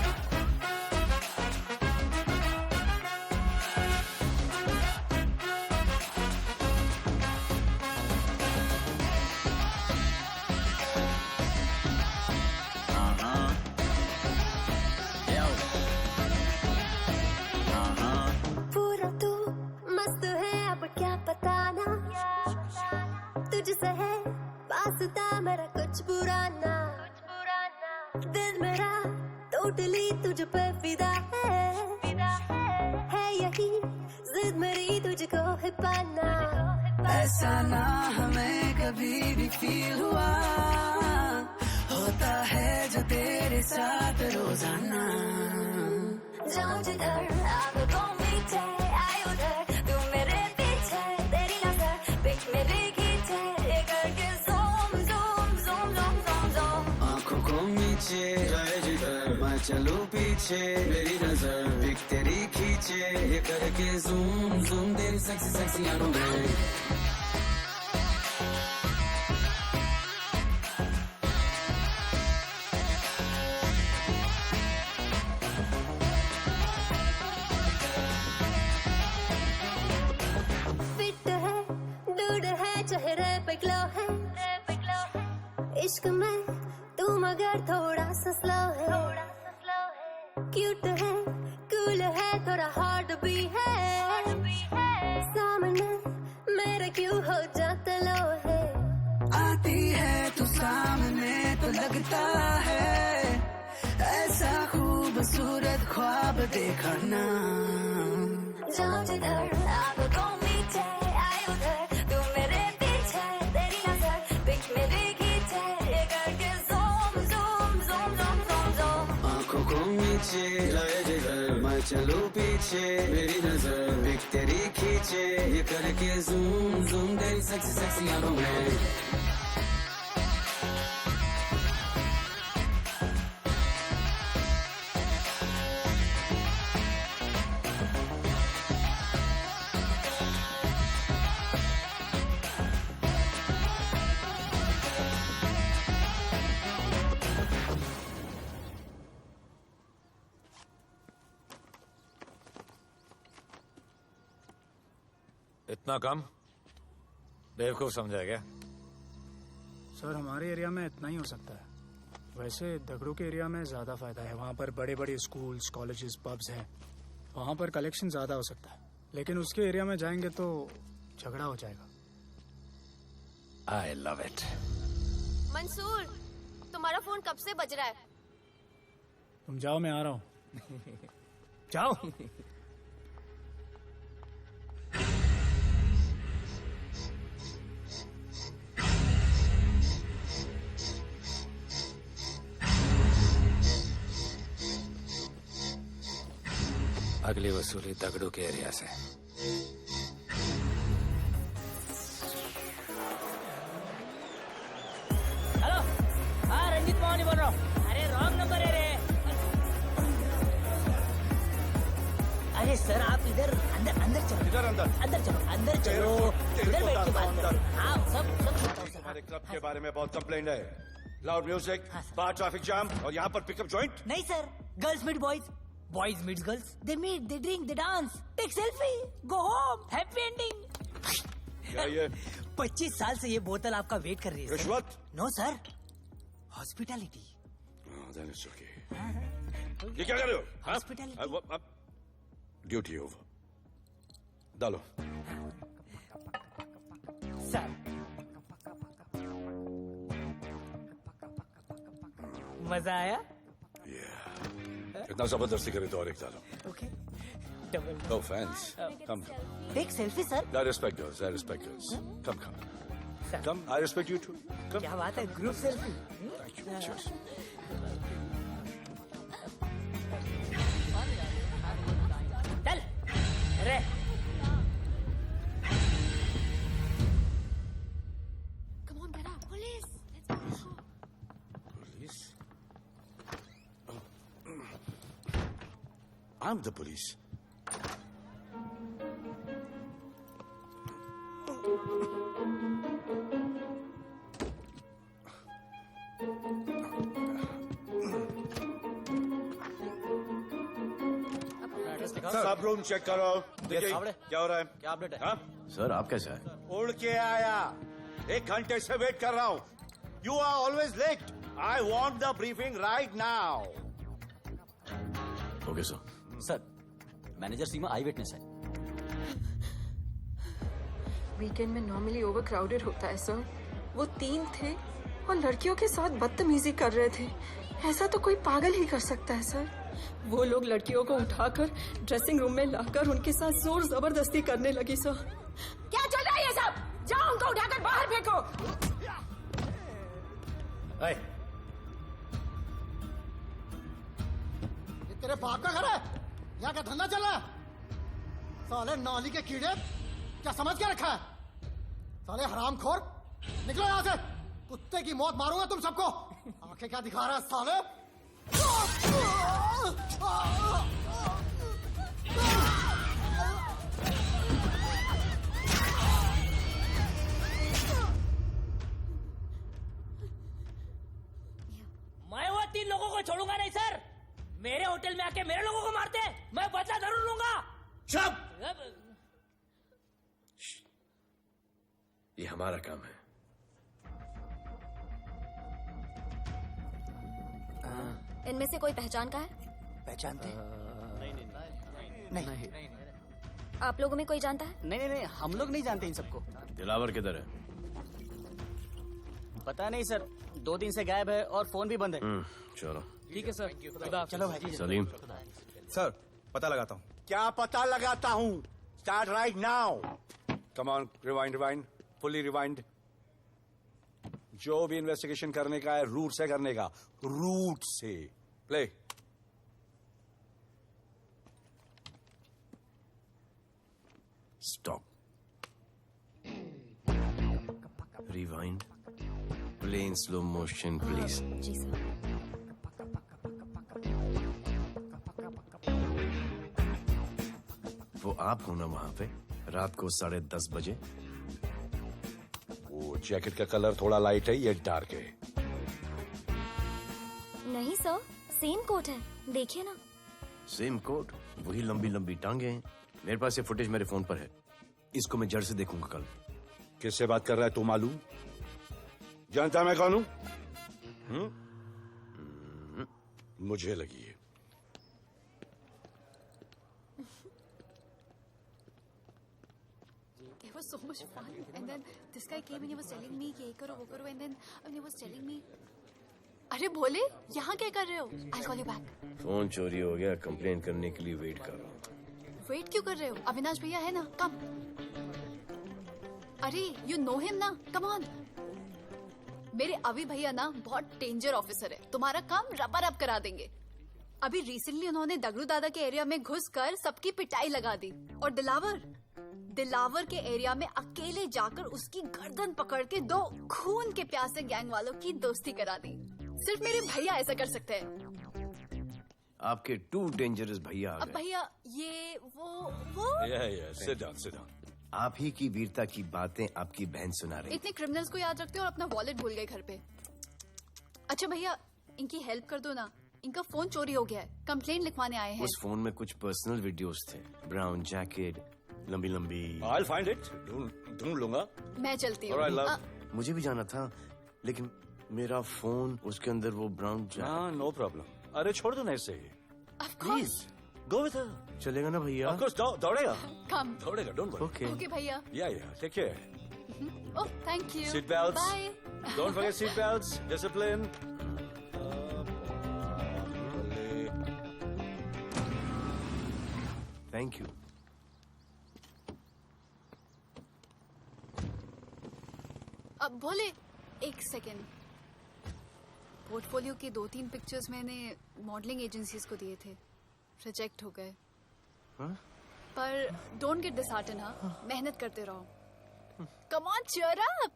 Speaker 11: मेरा कुछ पुराना दिल मेरा टोटली तुझ पे फिदा है यही जिद मेरी तुझको है पाना।
Speaker 19: ऐसा ना हमें कभी भी फील हुआ, होता है जो तेरे साथ रोजाना।
Speaker 11: जाऊं जिधर आंखों मीठे आए उधर, तू मेरे पीछे तेरी नजर पिक मेरी खींचे, ये करके zoom zoom zoom zoom zoom zoom.
Speaker 19: आंखों को नीचे जाए जिधर मैं चलूं पीछे मेरी नजर एक तेरी खींचे ये करके जूम जूम तेरी सेक्सी सेक्सी आंखों में
Speaker 11: फिट है दूर है चेहरे पे ग्लो है इश्क में तू मगर थोड़ा सा स्लो है क्यूट है कूल है थोड़ा हार्ड भी है सामने मेरे क्यों हो जाता लो है
Speaker 19: आती है तू सामने तो लगता है ऐसा खूबसूरत ख्वाब देखा ना
Speaker 11: जाओ जिधर आंखों मीचे आए उधर तू मेरे पीछे तेरी नजर पिच मेरे खींचे ये करके zoom zoom zoom zoom zoom zoom
Speaker 19: आंखों को नीचे जाए जिधर मैं चलूं पीछे मेरी नजर एक तेरी खींचे ये करके जूम जूम तेरी सेक्सी सेक्सी आंखों में
Speaker 1: इतना कम बेवकूफ समझा क्या?
Speaker 20: सर हमारे एरिया में इतना ही हो सकता है। वैसे दगड़ू के एरिया में ज्यादा फायदा है। वहाँ पर बड़े बड़े स्कूल्स कॉलेजेस पब्स हैं। वहाँ पर कलेक्शन ज्यादा हो सकता है। लेकिन उसके एरिया में जाएंगे तो झगड़ा हो जाएगा।
Speaker 1: आई लव इट।
Speaker 4: मंसूर, तुम्हारा फोन कब से बज रहा है?
Speaker 20: तुम जाओ, मैं आ रहा हूँ। जाओ।
Speaker 1: अगली वसूली दगड़ू के एरिया से।
Speaker 16: हेलो, हाँ रंजीत मोहन बोल रहा हूँ। अरे रॉन्ग नंबर है रे। अरे सर आप इधर अंदर अंदर चलो।
Speaker 9: इधर अंदर
Speaker 16: अंदर चलो इधर बैठ के बात करो। हाँ सब
Speaker 9: हमारे क्लब के बारे में बहुत कंप्लेंट है। लाउड म्यूजिक, बाहर ट्रैफिक जाम और यहाँ पर पिकअप जॉइंट।
Speaker 16: नहीं sir, girls meet boys, boys meet girls, they meet, they drink, they dance, take selfie, go home, happy ending.
Speaker 9: क्या ये
Speaker 16: 25 साल से ये बोतल आपका वेट कर रही है।
Speaker 9: रिश्वत?
Speaker 16: No sir, hospitality.
Speaker 9: ये क्या कर रहे हो?
Speaker 16: हॉस्पिटैलिटी।
Speaker 9: Duty over. डालो।
Speaker 16: सर मजा आया?
Speaker 9: इतना जबरदस्ती करे तो और एक डालो।
Speaker 16: Okay double.
Speaker 9: No fans, come.
Speaker 16: Take selfie sir.
Speaker 9: I respect girls, I respect girls. Come. Come, I respect you too. Come.
Speaker 16: क्या बात है, group selfie.
Speaker 9: Thank you. Cheers.
Speaker 16: चल अरे
Speaker 4: Come on, Bella. Police. Let's go.
Speaker 9: Police? I'm the police. सब room check करो। देखिए क्या हो रहा है।
Speaker 10: क्या अपडेट है?
Speaker 9: हाँ?
Speaker 13: सर आप कैसे आए?
Speaker 9: उड़ के आया। 1 घंटे से वेट कर रहा हूँ। You are always late. I want the briefing right now.
Speaker 13: Okay sir.
Speaker 10: Sir manager Seema eyewitness है।
Speaker 21: वीकेंड में नॉर्मली ओवर क्राउडेड होता है सर। वो 3 थे और लड़कियों के साथ बदतमीजी कर रहे थे। ऐसा तो कोई पागल ही कर सकता है सर। वो लोग लड़कियों को उठाकर ड्रेसिंग रूम में लाकर उनके साथ जोर जबरदस्ती करने लगी सर।
Speaker 4: क्या चल रहा है ये सब? जाओ उनको उठाकर बाहर फेंको।
Speaker 22: ये तेरे बाप का घर है? यहाँ का धंधा चल रहा है? साले नाली के कीड़े, क्या समझ के रखा है? साले हरामखोर, निकलो यहाँ से। कुत्ते की मौत मारूंगा तुम सबको। आंखें क्या दिखा रहा है साले?
Speaker 16: मैं वो 3 लोगों को छोड़ूंगा नहीं सर। मेरे होटल में आके मेरे लोगों को मारते, मैं बदला जरूर लूंगा।
Speaker 13: चुप! ये हमारा काम है।
Speaker 11: इनमें से कोई पहचान का है?
Speaker 3: पहचानते हैं? नहीं।
Speaker 11: आप लोगों में कोई जानता है?
Speaker 3: नहीं, हम लोग नहीं जानते इन सबको।
Speaker 13: दिलावर किधर है?
Speaker 3: पता नहीं सर, 2 दिन से गायब है और फोन भी बंद है।
Speaker 13: चलो
Speaker 3: ठीक है सर, चलो भाई।
Speaker 13: सलीम,
Speaker 17: सर पता लगाता हूँ।
Speaker 9: क्या पता लगाता हूँ? Start right now. Come on, rewind, fully rewind. जो भी इन्वेस्टिगेशन करने का है रूट से करने का, रूट से। Play.
Speaker 13: Stop. Rewind. Play in slow motion please.
Speaker 11: जी सर।
Speaker 13: वो आप हो ना वहां पे रात को 10:30 बजे?
Speaker 9: वो जैकेट का कलर थोड़ा लाइट है, ये डार्क है।
Speaker 11: नहीं सर, सेम कोट है, देखिए ना।
Speaker 13: सेम कोट, वही लंबी लंबी टांगे हैं। मेरे पास ये फुटेज मेरे फोन पर है, इसको मैं जड़ से देखूंगा कल।
Speaker 9: किससे बात कर रहा है तू? मालूम? जानता मैं कौन हूं? मुझे लगी है।
Speaker 12: It was so much fun, and then this guy came and he was telling me कि ये करो वो करो, and then he was telling me, अरे भोले यहाँ क्या कर रहे हो? I'll call you back.
Speaker 13: Phone चोरी हो गया, कंप्लेन करने के लिए वेट कर रहा हूँ।
Speaker 12: वेट क्यों कर रहे हो? अविनाश भैया है ना, कम। अरे you know him ना, come on. मेरे अभी भैया ना बहुत डेंजर ऑफिसर है, तुम्हारा काम रबर अप करा देंगे। अभी रिसेंटली उन्होंने दगड़ू दादा के एरिया में घुसकर सबकी पिटाई लगा दी, और दिलावर के एरिया में अकेले जाकर उसकी गर्दन पकड़ के 2 खून के प्यासे गैंग वालों की दोस्ती करा दी। सिर्फ मेरे भैया ऐसा कर सकते हैं।
Speaker 13: आपके 2 डेंजरस भैया आ
Speaker 12: अब
Speaker 13: गए।
Speaker 12: भैया ये वो
Speaker 9: सिट डाउन।
Speaker 13: आप ही की वीरता की बातें आपकी बहन सुना रही।
Speaker 12: इतने क्रिमिनल्स को याद रखते हो और अपना वॉलेट भूल गए घर पे। अच्छा भैया, इनकी हेल्प कर दो ना, इनका फोन चोरी हो गया है, कंप्लेंट लिखवाने आए हैं।
Speaker 13: उस फोन में कुछ पर्सनल वीडियोस थे, ब्राउन जैकेट, लंबी लंबी।
Speaker 9: I'll find it. ढूंढ लूंगा।
Speaker 12: मैं चलती हूँ।
Speaker 13: मुझे भी जाना था, लेकिन मेरा फोन, उसके अंदर वो ब्राउन जैकेट।
Speaker 9: No problem. अरे छोड़ दो ना इसे।
Speaker 13: Please
Speaker 9: go with her.
Speaker 13: चलेगा ना भैया?
Speaker 9: Of course, दौड़ेगा।
Speaker 12: कम।
Speaker 9: दौड़ेगा, डोंट वरी।
Speaker 12: ओके भैया।
Speaker 9: Yeah, take care.
Speaker 12: Oh thank you.
Speaker 9: Seat belts.
Speaker 12: Bye.
Speaker 9: Don't forget seat belts. Discipline.
Speaker 13: Thank you.
Speaker 12: अब भोले एक सेकेंड, पोर्टफोलियो के 2-3 पिक्चर्स मैंने मॉडलिंग एजेंसीज को दिए थे, रिजेक्ट हो गए। पर डोंट गेट डिसहार्टन, हाँ, मेहनत करते रहो। Come on cheer up.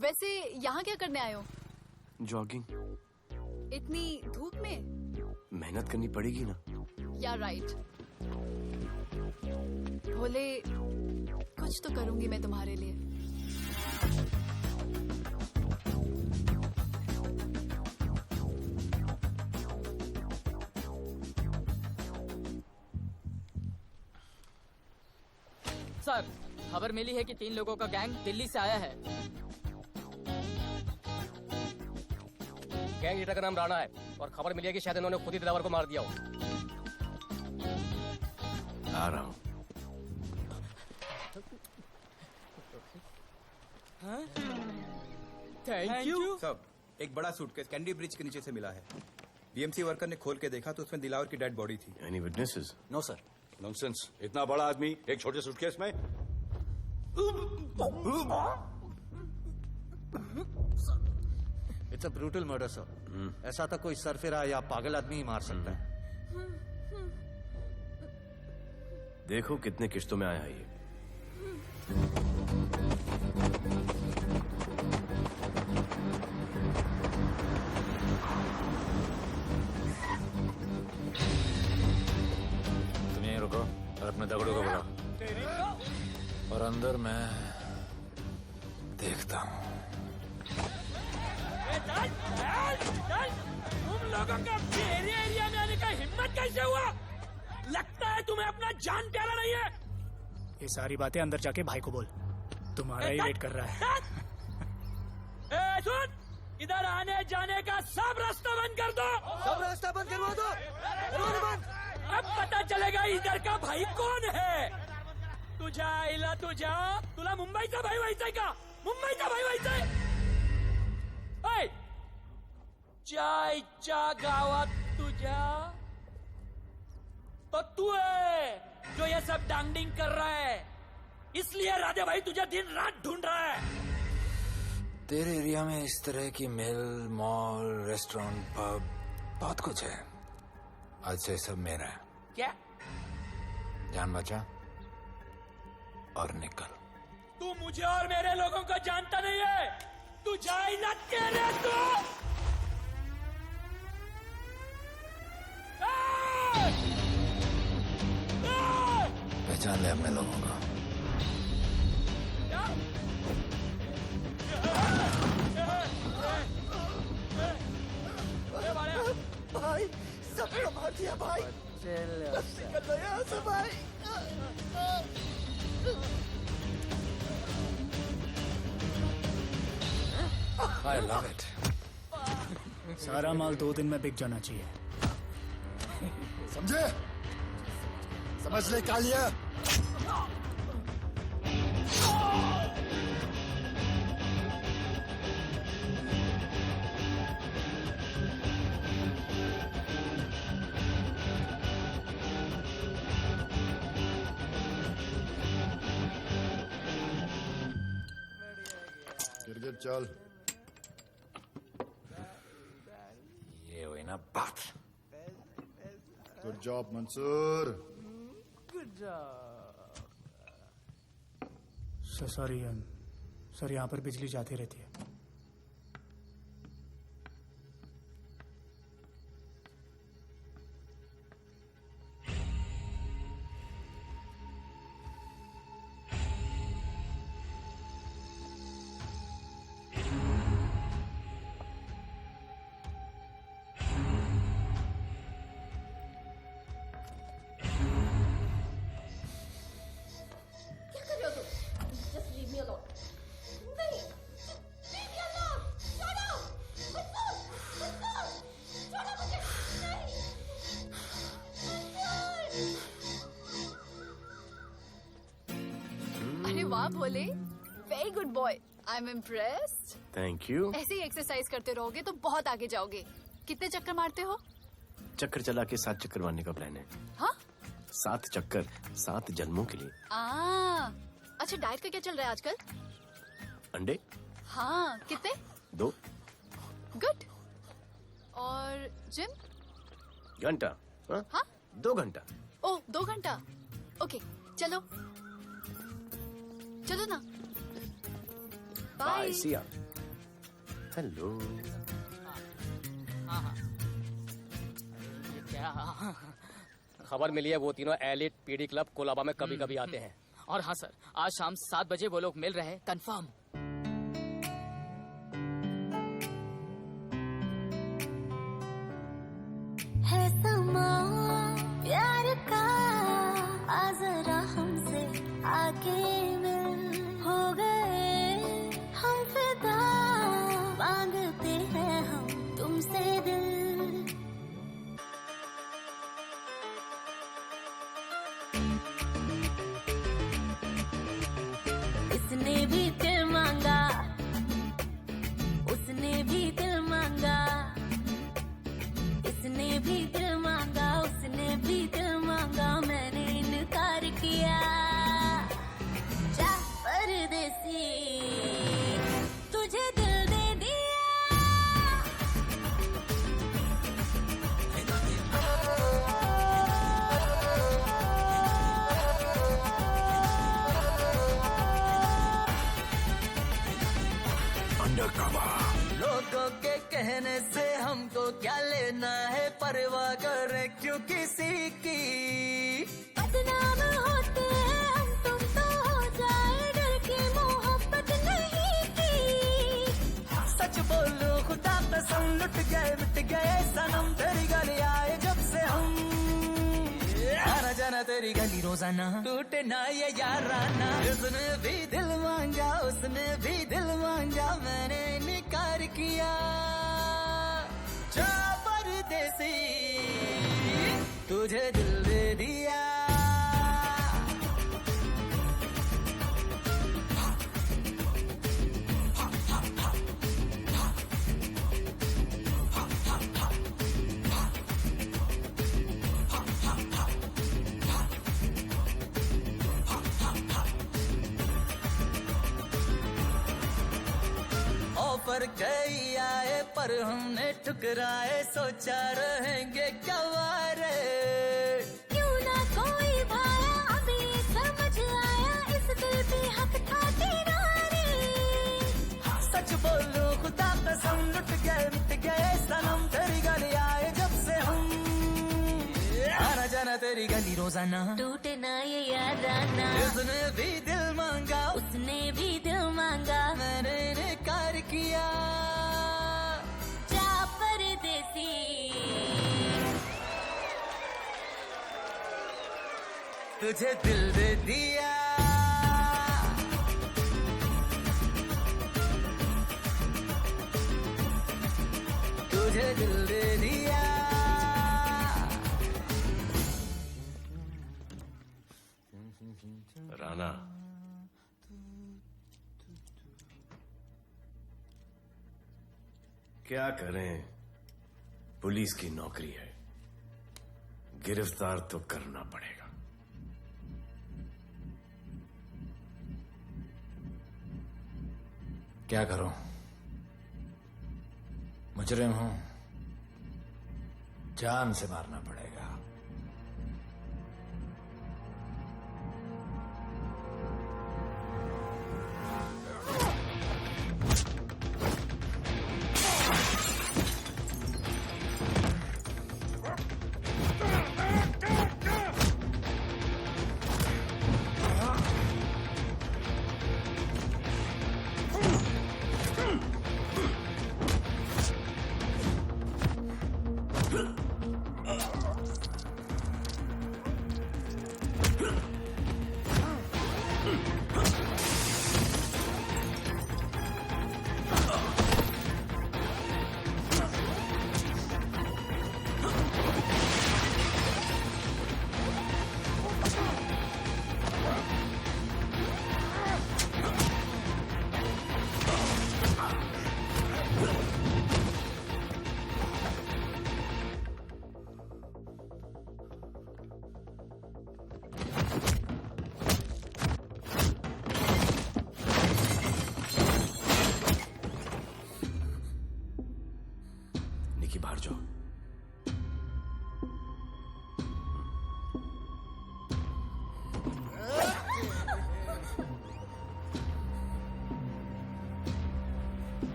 Speaker 12: वैसे यहाँ क्या करने आए हो?
Speaker 13: जॉगिंग।
Speaker 12: इतनी धूप में?
Speaker 13: मेहनत करनी पड़ेगी ना।
Speaker 12: या राइट। भोले कुछ तो करूंगी मैं तुम्हारे लिए।
Speaker 14: सर, खबर मिली है कि 3 लोगों का गैंग दिल्ली से आया है।
Speaker 6: गैंग लीडर का नाम राणा है और खबर मिली है कि शायद इन्होंने खुद ही दिलावर को मार दिया हो।
Speaker 13: आ रहा हूँ।
Speaker 17: Thank you. सब एक बड़ा सूटकेस कैंडी ब्रिज के नीचे से मिला है। बीएमसी वर्कर ने खोल के देखा तो उसमें दिलावर की डेड बॉडी थी।
Speaker 13: Any witnesses?
Speaker 17: No sir.
Speaker 9: Nonsense. इतना बड़ा आदमी एक छोटे सूटकेस में?
Speaker 23: It's a brutal murder sir. ऐसा तो कोई सरफिरा या पागल आदमी ही मार सकता है।
Speaker 13: देखो कितने किश्तों में आया है ये।
Speaker 1: अंदर मैं देखता हूँ।
Speaker 16: तुम लोगों का मेरे एरिया में आने का हिम्मत कैसे हुआ? लगता है तुम्हें अपना जान प्यारा नहीं है।
Speaker 20: ये सारी बातें अंदर जाके भाई को बोल, तुम्हारा ही वेट कर रहा है।
Speaker 16: सुन, इधर आने जाने का सब रास्ता बंद कर दो।
Speaker 22: सब रास्ता बंद करवा दो।
Speaker 16: अब पता चलेगा इधर का भाई कौन है। तुला मुंबईचा भाई व्हायचाय का? मुंबईचा भाई व्हायचाय? चायच्या गावात तुझ्या तो तू है जो ये सब डांगडिंग कर रहा है, इसलिए राधे भाई तुझे दिन रात ढूंढ रहा है।
Speaker 1: तेरे एरिया में इस तरह की मिल, मॉल, रेस्टोरेंट, पब बहुत कुछ है। आज से सब मेरा है।
Speaker 16: क्या?
Speaker 1: जान बचा और निकल।
Speaker 16: तू मुझे और मेरे लोगों को जानता नहीं है। तू जाए ना तेरे तो।
Speaker 1: पहचान ले अपने लोगों को।
Speaker 22: भाई सबको मार दिया भाई। निकल लो यहाँ से भाई।
Speaker 1: I love it.
Speaker 20: सारा माल 2 दिन में बिक जाना चाहिए।
Speaker 18: समझे? समझ ले कालिया। गिरगिट चल।
Speaker 1: ये हुई ना बात।
Speaker 18: Good job Mansoor.
Speaker 20: Sorry sir, यहाँ पर बिजली जाती रहती है।
Speaker 12: वाह Bhole, very good boy, I am impressed.
Speaker 13: Thank you.
Speaker 12: ऐसे ही एक्सरसाइज करते रहोगे तो बहुत आगे जाओगे। कितने चक्कर मारते हो?
Speaker 13: चक्कर चला के 7 चक्कर मारने का प्लान है।
Speaker 12: हाँ?
Speaker 13: 7 चक्कर 7 जन्मों के लिए।
Speaker 12: अच्छा, डाइट का क्या चल रहा है आजकल?
Speaker 13: अंडे?
Speaker 12: हाँ, कितने?
Speaker 13: 2।
Speaker 12: गुड। और जिम?
Speaker 13: घंटा।
Speaker 12: हाँ?
Speaker 13: 2 घंटा।
Speaker 12: ओह, 2 घंटा। ओके, चलो चलो ना। बाय।
Speaker 13: सी या। हेलो।
Speaker 6: क्या खबर मिली है? वो तीनों एलिट पीडी क्लब कोलाबा में कभी कभी आते हैं।
Speaker 3: और हाँ सर, आज शाम 7 बजे वो लोग मिल रहे हैं, कंफर्म।
Speaker 11: है समा प्यार का, आ जरा हमसे आके मिल, हो गए हम फिदा, मांगते हैं हम तुमसे दिल। इसने भी दिल मांगा, उसने भी दिल मांगा, इसने भी दिल मांगा, उसने भी दिल मांगा, मैंने इनकार किया। जा परदेसी, तुझे दिल दे दिया।
Speaker 19: लोगों के कहने से हमको क्या लेना है, परवाह करे क्यों किसी की।
Speaker 11: बदनाम होते हैं हम, तुम तो हो जाए
Speaker 7: कसम लुट गए मिट गए सनम तेरी गली आए जब से हम आना जाना तेरी गली रोजाना टूटे ना ये याराना उसने भी दिल मांगा उसने भी दिल मांगा मैंने इनकार किया जा परदेसी तुझे दिल दे दिया पर कई आए पर हमने ठुकराए सोचा रहेंगे क्या वारे
Speaker 11: क्यों ना कोई भाया अभी समझ आया इस दिल पे हक था तेरा रे
Speaker 7: सच बोलूं खुदा कसम लुट गए सनम तेरी गली आए जब से हम आना जाना तेरी गली रोजाना
Speaker 11: टूटे ना ये याराना
Speaker 7: उसने भी दिल मांगा
Speaker 11: उसने भी दिल मांगा
Speaker 7: मैंने इनकार किया
Speaker 11: जा परदेसी
Speaker 7: तुझे दिल दे दिया तुझे दिल दे दिया
Speaker 13: राना क्या करें पुलिस की नौकरी है गिरफ्तार तो करना पड़ेगा
Speaker 1: क्या करूं मुजरिम हूं जान से मारना पड़ेगा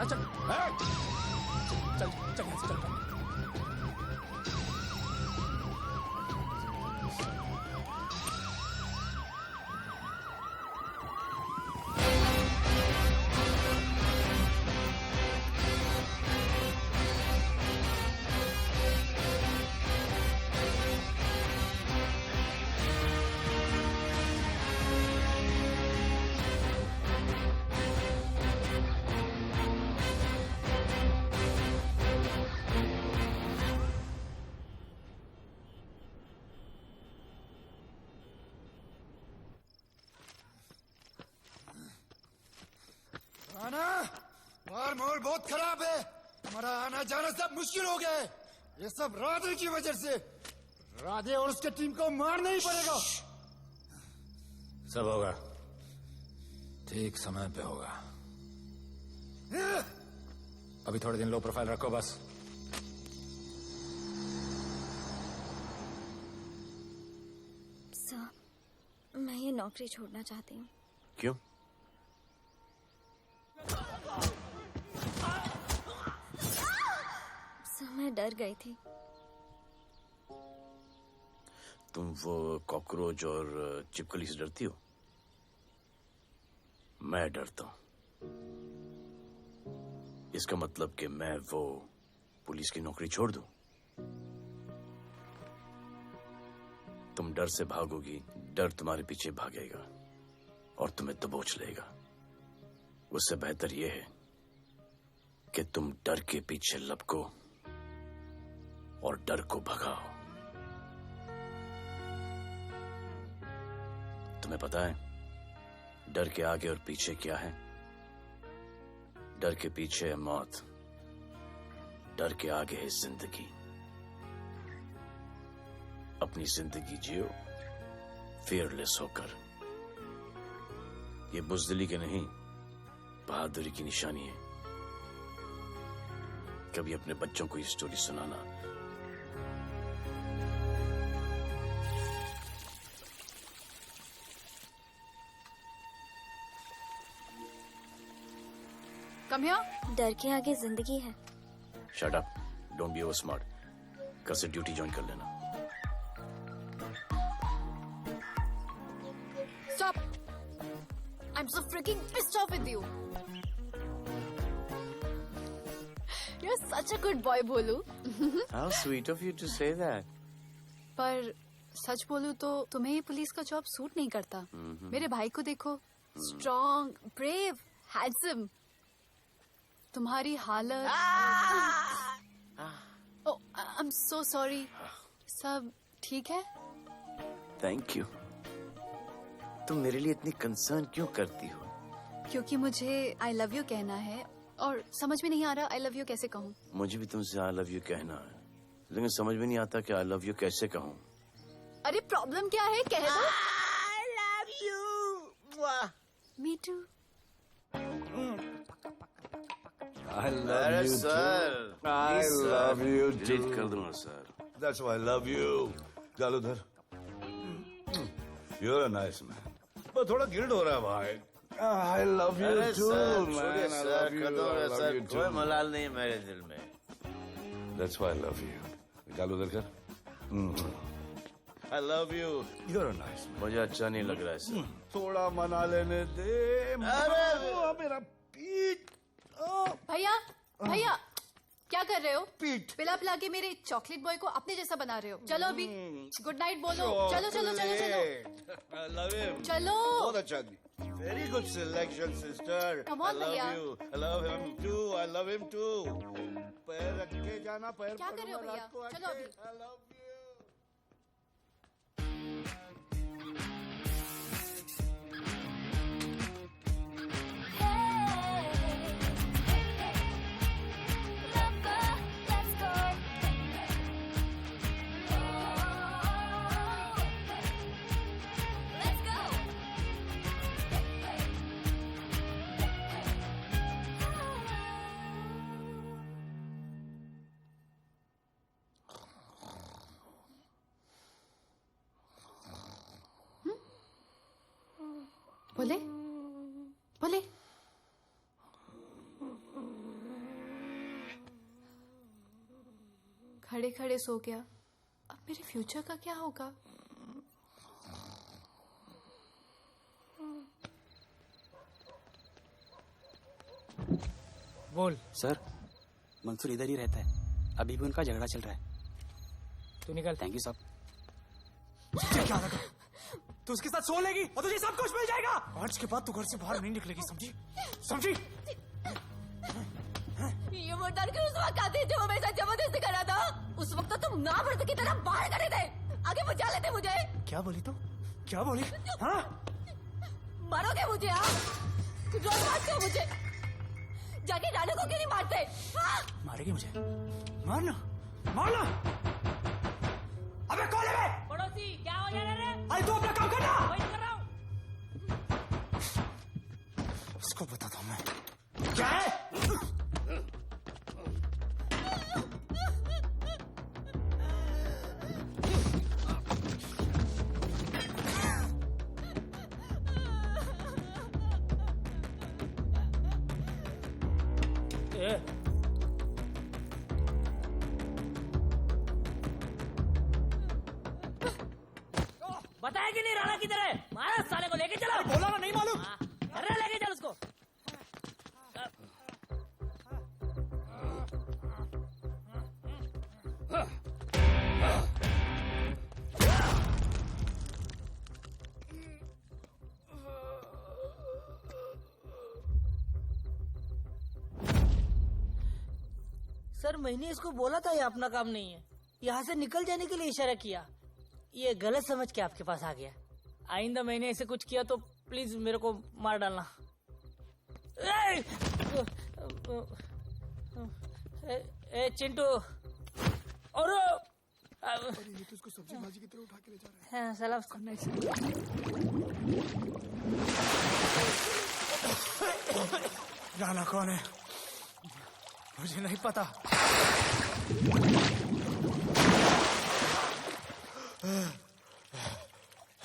Speaker 1: राणा चल चल चल चल चल
Speaker 22: राणा, मार मोड़ बहुत खराब है। हमारा आना जाना सब मुश्किल हो गया है। ये सब राधे की वजह से। राधे और उसके टीम को मारना ही पड़ेगा।
Speaker 1: सब होगा, ठीक समय पे होगा। अभी थोड़े दिन लो प्रोफाइल रखो बस।
Speaker 4: सर, मैं ये नौकरी छोड़ना चाहती हूँ।
Speaker 13: क्यों?
Speaker 4: सर, मैं डर गई थी।
Speaker 13: तुम वो कॉकरोच और चिपकली से डरती हो? मैं डरता हूं। इसका मतलब कि मैं वो पुलिस की नौकरी छोड़ दूं? तुम डर से भागोगी, डर तुम्हारे पीछे भागेगा और तुम्हें दबोच लेगा। उससे बेहतर यह है कि तुम डर के पीछे लपको और डर को भगाओ। तुम्हें पता है डर के आगे और पीछे क्या है? डर के पीछे है मौत, डर के आगे है जिंदगी। अपनी जिंदगी जियो फियरलेस होकर। ये बुज़दिली की नहीं, बहादुरी की निशानी है। कभी अपने बच्चों को ये स्टोरी सुनाना।
Speaker 12: Come here.
Speaker 4: डर के आगे जिंदगी है।
Speaker 13: Shut up, don't be over smart. कल से ड्यूटी ज्वाइन कर लेना।
Speaker 12: Stop! I'm so freaking pissed off with you. You're such a good boy, Bholu.
Speaker 13: How sweet of you to say that.
Speaker 12: पर सच बोलूं तो तुम्हें ये पुलिस का जॉब सूट नहीं करता। मेरे भाई को देखो, स्ट्रॉन्ग, ब्रेव, हैंडसम। तुम्हारी हालत। ओह, आई एम सो सॉरी। सब ठीक है?
Speaker 13: Thank you. तुम मेरे लिए इतनी कंसर्न क्यों करती हो?
Speaker 12: क्योंकि मुझे आई लव यू कहना है और समझ में नहीं आ रहा आई लव यू कैसे कहूँ।
Speaker 13: मुझे भी तुमसे आई लव यू कहना है, लेकिन समझ में नहीं आता कि आई लव यू कैसे कहूँ।
Speaker 12: अरे प्रॉब्लम क्या है, कह दो।
Speaker 13: I love you.
Speaker 12: Me too.
Speaker 9: I love you
Speaker 13: sir.
Speaker 9: too. I
Speaker 13: Please, sir.
Speaker 9: love you too.
Speaker 13: Delete कर दूंगा sir.
Speaker 9: That's why I love you. गालूधर, you're a nice man. but थोड़ा गिल्ड हो रहा है भाई। I love you
Speaker 13: अरे
Speaker 9: too,
Speaker 13: sir,
Speaker 9: man.
Speaker 13: छोड़िए
Speaker 9: I
Speaker 13: sir,
Speaker 9: love you.
Speaker 13: Kadam
Speaker 9: I
Speaker 13: है
Speaker 9: love
Speaker 13: सर,
Speaker 9: you
Speaker 13: कोई
Speaker 9: too.
Speaker 13: मलाल नहीं है मेरे दिल में।
Speaker 9: That's why I love you. गालूधर कर।
Speaker 13: I love you.
Speaker 9: You're a nice man.
Speaker 13: मुझे अच्छा नहीं लग रहा है सर।
Speaker 9: थोड़ा मना लेने दे। मेरा पीठ।
Speaker 12: भैया, भैया, क्या कर रहे हो? पीठ पिला पिला के मेरे चॉकलेट बॉय को अपने जैसा बना रहे हो। चलो अभी गुड नाइट बोलो। चलो चलो चलो चलो
Speaker 13: I love him.
Speaker 12: चलो।
Speaker 9: बहुत अच्छा आदमी।
Speaker 13: Very good selection, sister.
Speaker 12: Come on,
Speaker 13: I love
Speaker 12: भैया।
Speaker 13: you. I love him too. I love him too. पैर रख के जाना, पैर
Speaker 12: क्या कर रहे हो
Speaker 13: पकड़ना,
Speaker 12: भैया?
Speaker 13: रात को
Speaker 12: चलो
Speaker 13: आके।
Speaker 12: अभी।
Speaker 13: I love you.
Speaker 12: बोले बोले खड़े खड़े सो गया, अब मेरे फ्यूचर का क्या होगा?
Speaker 3: बोल।
Speaker 5: सर, मंसूर इधर ही रहता है, अभी भी उनका झगड़ा चल रहा है।
Speaker 3: तू निकल।
Speaker 5: थैंक यू साहब।
Speaker 20: क्या लगा? तू उसके साथ सो लेगी और तुझे सब कुछ मिल जाएगा। आज के बाद तू घर से बाहर नहीं निकलेगी, समझी? समझी?
Speaker 8: ये मर्डर के उस वक्त आते जब मेरे साथ जबरदस्ती कर रहा था, उस वक्त तो तुम ना मर्द की तरह बाहर करे थे, आगे बचा लेते मुझे।
Speaker 20: क्या बोली तू? क्या बोली? हाँ?
Speaker 8: मारोगे मुझे? हाँ, रोज मारते हो मुझे, जाके रानू को क्यों नहीं मारते? हाँ?
Speaker 20: मारेगी मुझे? मारना, मारना। अबे कौन है?
Speaker 8: पड़ोसी, क्या हो जा रहा है?
Speaker 20: अरे तू अपना काम करना।
Speaker 8: वही कर रहा हूँ।
Speaker 20: उसको बताता हूँ मैं क्या है।
Speaker 8: बताया कि नहीं राणा किधर है? मारा साले को, लेके चलो।
Speaker 20: बोला ना, नहीं मालूम।
Speaker 8: अरे लेके चल उसको।
Speaker 15: सर, मैंने इसको बोला था ये अपना काम नहीं है, यहाँ से निकल जाने के लिए इशारा किया, ये गलत समझ के आपके पास आ गया। आइंदा मैंने ऐसे कुछ किया तो प्लीज मेरे को मार डालना। ए चिंटू, और
Speaker 22: ये तो उसको सब्जी भाजी की तरह उठा के ले जा रहा है।
Speaker 15: हाँ, साला उसको
Speaker 20: राणा कौन है मुझे नहीं पता।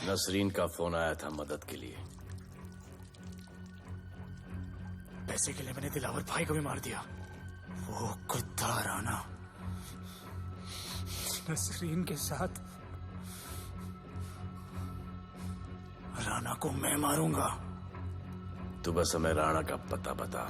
Speaker 13: नसरीन का फोन आया था मदद के लिए।
Speaker 20: पैसे के लिए मैंने दिलावर भाई को भी मार दिया। वो कुत्ता राणा नसरीन के साथ, राणा को मैं मारूंगा।
Speaker 13: तू बस हमें राणा का पता बता।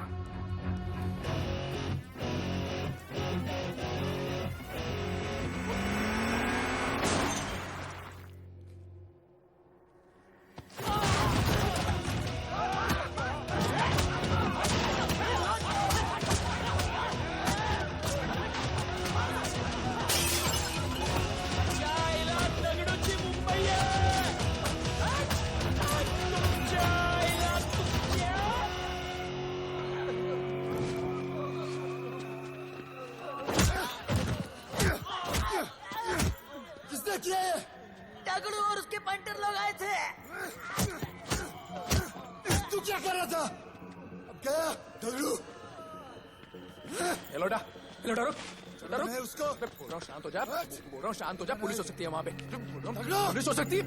Speaker 15: दगड़ू और उसके पंटर लोग आए थे।
Speaker 22: तू क्या कर रहा था? अब गया दगड़ू।
Speaker 3: लोटा रुक।
Speaker 22: मैं उसको
Speaker 3: बोल रहा हूँ शांत हो जा, बोल रहा हूँ शांत हो जा। पुलिस हो सकती है वहाँ पे, पुलिस हो सकती है।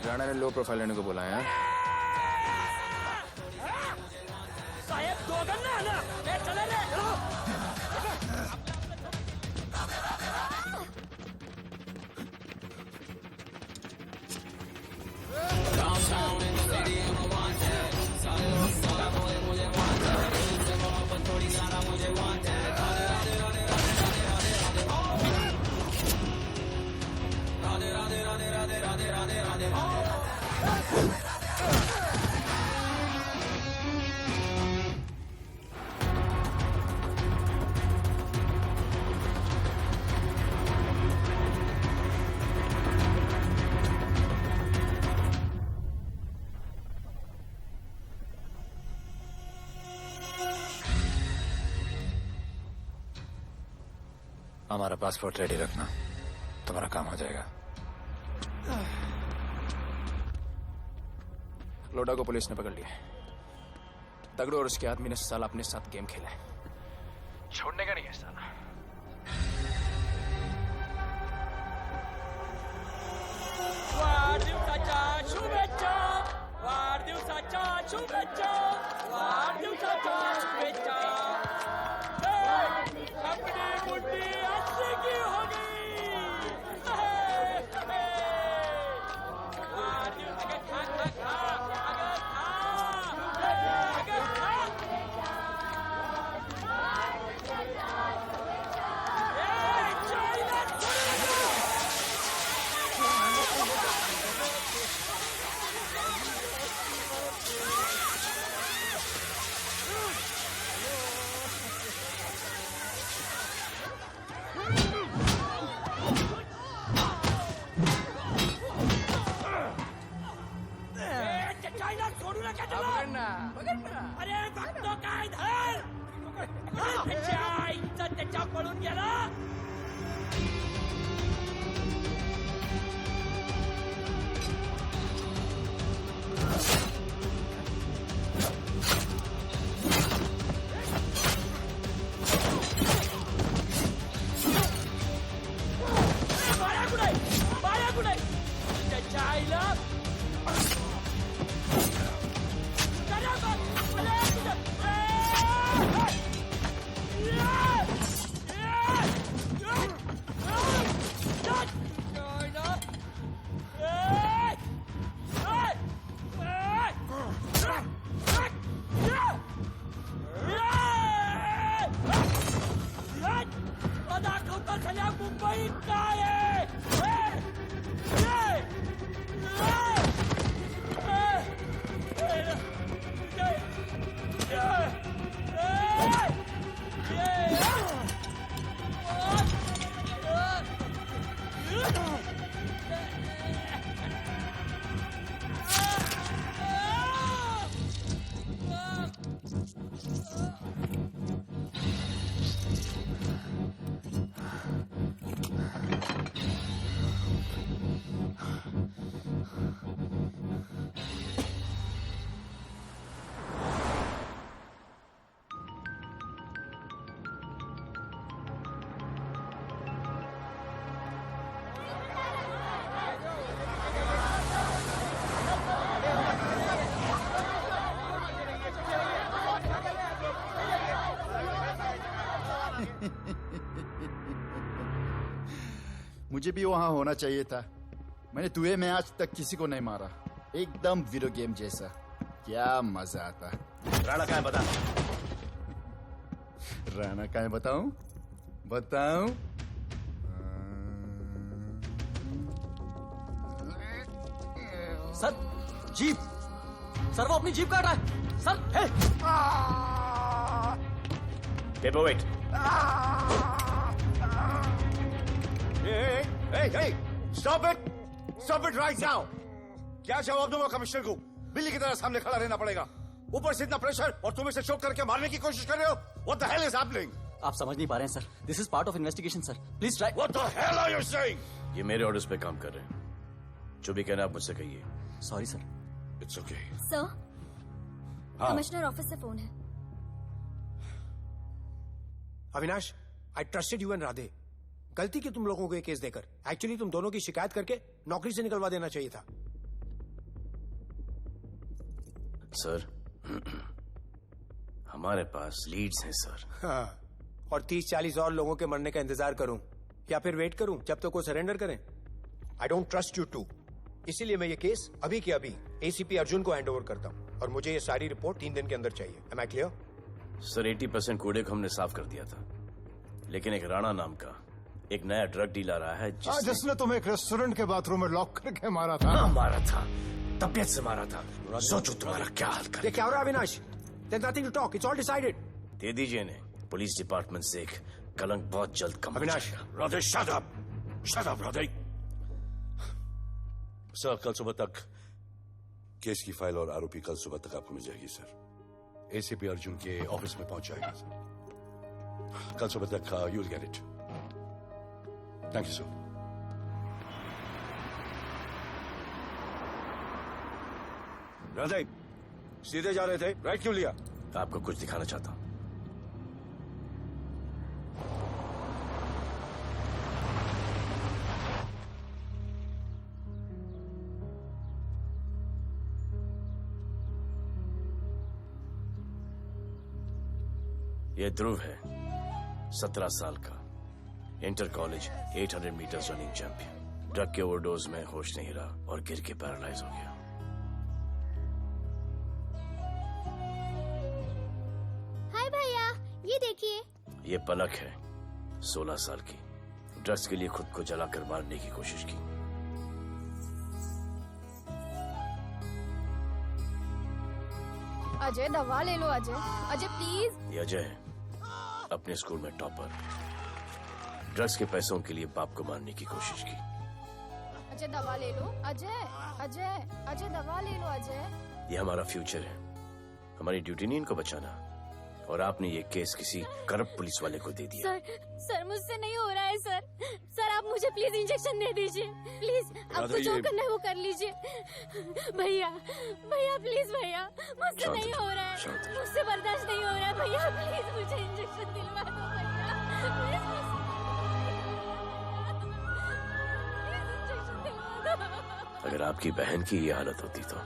Speaker 1: राणा ने लो प्रोफाइल लेने को बोला है।
Speaker 8: साहेब दो गन्ना है ना, मैं चले ले।
Speaker 1: हमारा पासपोर्ट रेडी रखना, तुम्हारा काम हो जाएगा।
Speaker 3: लोडा को पुलिस ने पकड़ लिया। दगड़ू और उसके आदमी ने साला अपने साथ गेम खेला है, छोड़ने का नहीं है साला।
Speaker 16: वाढदिवसाच्या शुभेच्छा, वाढदिवसाच्या शुभेच्छा, वाढदिवसाच्या शुभेच्छा। पूरा क्या चलो अरे वक्त तो का इधर इज्जत त्याच्या पळून गेला बाया कुठे त्याच्या आईला दाखवतो सगळ्या मुंबईत काय
Speaker 2: मुझे भी वहां होना चाहिए था। मैंने दुए में आज तक किसी को नहीं मारा। एकदम वीडियो गेम जैसा। क्या मजा आता।
Speaker 13: राणा कहाँ है बता।
Speaker 2: राणा कहाँ है बताऊं? बताऊं?
Speaker 5: सर जीप सर वो अपनी जीप काट रहा है sir. Hey
Speaker 13: paperweight.
Speaker 9: Hey, stop it right now! क्या जवाब दूंगा कमिश्नर को? बिल्ली की तरह सामने खड़ा रहना पड़ेगा। ऊपर से इतना प्रेशर और तुम इसे चोक करके मारने की कोशिश कर रहे हो? What the hell is happening?
Speaker 5: आप समझ नहीं पा रहे हैं sir. This is part of investigation sir. Please try.
Speaker 9: What the hell are you saying?
Speaker 13: ये मेरे ऑर्डर्स पे काम कर रहे हैं। जो भी कहना आप मुझसे कहिए।
Speaker 5: Sorry sir.
Speaker 9: It's okay.
Speaker 4: Sir commissioner office से फोन है।
Speaker 10: Avinash, I trusted you and Radhe. गलती की तुम लोगों को ये केस देकर। एक्चुअली तुम दोनों की शिकायत करके नौकरी से निकलवा देना चाहिए था।
Speaker 13: सर हमारे पास लीड्स हैं सर।
Speaker 10: हाँ, और 30-40 और लोगों के मरने का इंतजार करूं या फिर वेट करूं जब तक वो सरेंडर करें?
Speaker 21: I don't trust you too. इसीलिए मैं ये केस अभी के अभी एसीपी अर्जुन को हैंड ओवर करता हूं और मुझे ये सारी रिपोर्ट 3 दिन के अंदर चाहिए। M I clear?
Speaker 13: सर 80% कूड़े को हमने साफ कर दिया था, लेकिन एक राणा नाम का एक नया ड्रग डीलर आया है
Speaker 18: जिसने तुम्हें एक रेस्टोरेंट के बाथरूम में लॉक करके मारा था।
Speaker 13: हाँ, मारा था, तबीयत से मारा था। सोचो तुम्हारा क्या हाल कर।
Speaker 10: ये क्या हो रहा है Avinash? There's nothing to talk. It's all decided.
Speaker 13: दे दीजिए इन्हें। पुलिस डिपार्टमेंट से एक कलंक बहुत जल्द कम हो
Speaker 10: अविनाश,
Speaker 13: जाएगा।
Speaker 9: Radhe, shut up, Radhe. Sir कल सुबह तक केस की फाइल और आरोपी कल सुबह तक आपको मिल जाएगी सर। एसीपी अर्जुन के ऑफिस में पहुंच जाएगा सर। कल सुबह तक you will get it. Thank you sir. Radhe, सीधे जा रहे थे, राइट क्यों लिया?
Speaker 13: आपको कुछ दिखाना चाहता हूं। यह ध्रुव है, 17 साल का, inter college 800 meters running champion. Drug के ओवरडोज में होश नहीं रहा और गिर के पैरालाइज हो गया।
Speaker 4: हाय भैया, ये देखिए।
Speaker 13: ये पलक है, 16 साल की। ड्रग्स के लिए खुद को जलाकर मारने की कोशिश की।
Speaker 12: अजय दवा ले लो। अजय प्लीज।
Speaker 13: ये अजय है, अपने स्कूल में टॉपर। ड्रग्स के पैसों के लिए बाप को मारने की कोशिश की।
Speaker 12: अजय दवा ले लो। अजय दवा ले लो। अजय
Speaker 13: ये हमारा फ्यूचर है, हमारी ड्यूटी नहीं इनको बचाना, और आपने ये केस किसी करप्ट पुलिस वाले को दे दिया।
Speaker 4: सर मुझसे नहीं हो रहा है सर आप मुझे प्लीज इंजेक्शन दे दीजिए प्लीज। आपको जो करना है वो कर लीजिए। भैया प्लीज भैया, मुझसे नहीं हो रहा है, मुझसे बर्दाश्त नहीं हो रहा है भैया, प्लीज मुझे इंजेक्शन दिलवा दो भैया, प्लीज।
Speaker 13: अगर आपकी बहन की ये हालत होती तो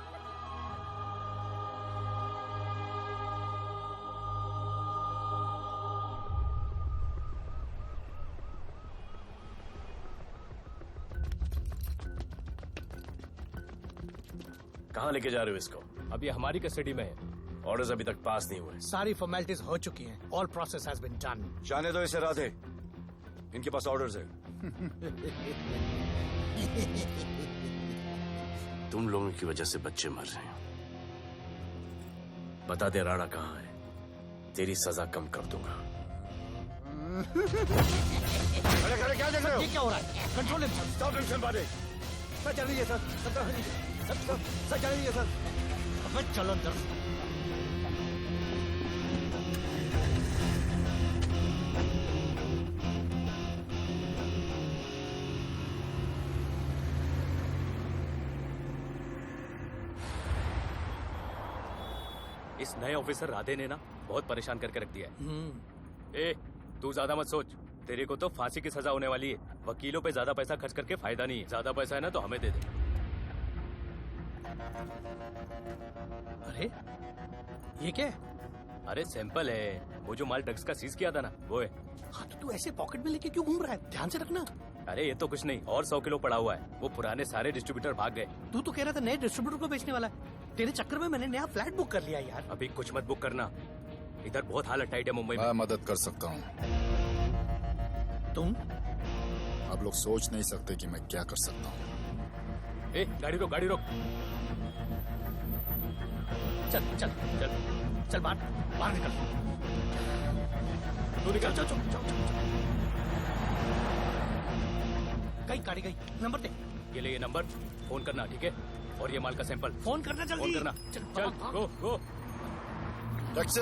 Speaker 13: कहाँ लेके जा रहे हो इसको?
Speaker 6: अभी हमारी कस्टडी में है।
Speaker 13: ऑर्डर्स अभी तक पास नहीं हुए।
Speaker 10: सारी फॉर्मेलिटीज हो चुकी हैं। All process has been done.
Speaker 9: जाने दो इसे राधे, इनके पास ऑर्डर्स है।
Speaker 13: तुम लोगों की वजह से बच्चे मर रहे हैं। बता दे राणा कहाँ है, तेरी सजा कम कर दूंगा।
Speaker 9: अरे क्या देख रहे हो?
Speaker 10: ये क्या हो रहा है? Control him sir.
Speaker 9: Stop him somebody.
Speaker 10: Sir चल रही है सर चल रही है सर। अब चलो अंदर।
Speaker 6: इस नए ऑफिसर राधे ने ना बहुत परेशान करके रख दिया है। ए, तू ज्यादा मत सोच, तेरे को तो फांसी की सजा होने वाली है। वकीलों पे ज्यादा पैसा खर्च करके फायदा नहीं है। ज्यादा पैसा है ना तो हमें दे दे।
Speaker 10: अरे ये क्या है?
Speaker 6: अरे सैंपल है, वो जो माल ड्रग्स का सीज किया था ना वो है।
Speaker 10: हाँ तो तू ऐसे पॉकेट में लेके क्यों घूम रहा है? ध्यान से रखना।
Speaker 6: अरे ये तो कुछ नहीं, और 100 किलो पड़ा हुआ है। वो पुराने सारे डिस्ट्रीब्यूटर भाग गए।
Speaker 10: तू तो कह रहा था नए डिस्ट्रीब्यूटर को बेचने वाला है। तेरे चक्कर में मैंने नया फ्लैट बुक कर लिया यार।
Speaker 6: अभी कुछ मत बुक करना, इधर बहुत हालत टाइट है मुंबई में।
Speaker 2: मैं मदद कर सकता हूँ।
Speaker 10: तुम?
Speaker 2: आप लोग सोच नहीं सकते कि मैं क्या कर सकता हूँ।
Speaker 6: ए, गाड़ी रोक, गाड़ी रोक।
Speaker 10: चल चल चल चल बाहर निकल।
Speaker 6: तू निकल।
Speaker 10: चल गई गाड़ी गई। नंबर दे।
Speaker 6: ये ले, ये नंबर, फोन करना ठीक है। और ये माल का सैंपल
Speaker 10: फोन करना जल्दी।
Speaker 6: फोन करना। चल गो गो।
Speaker 2: टैक्सी।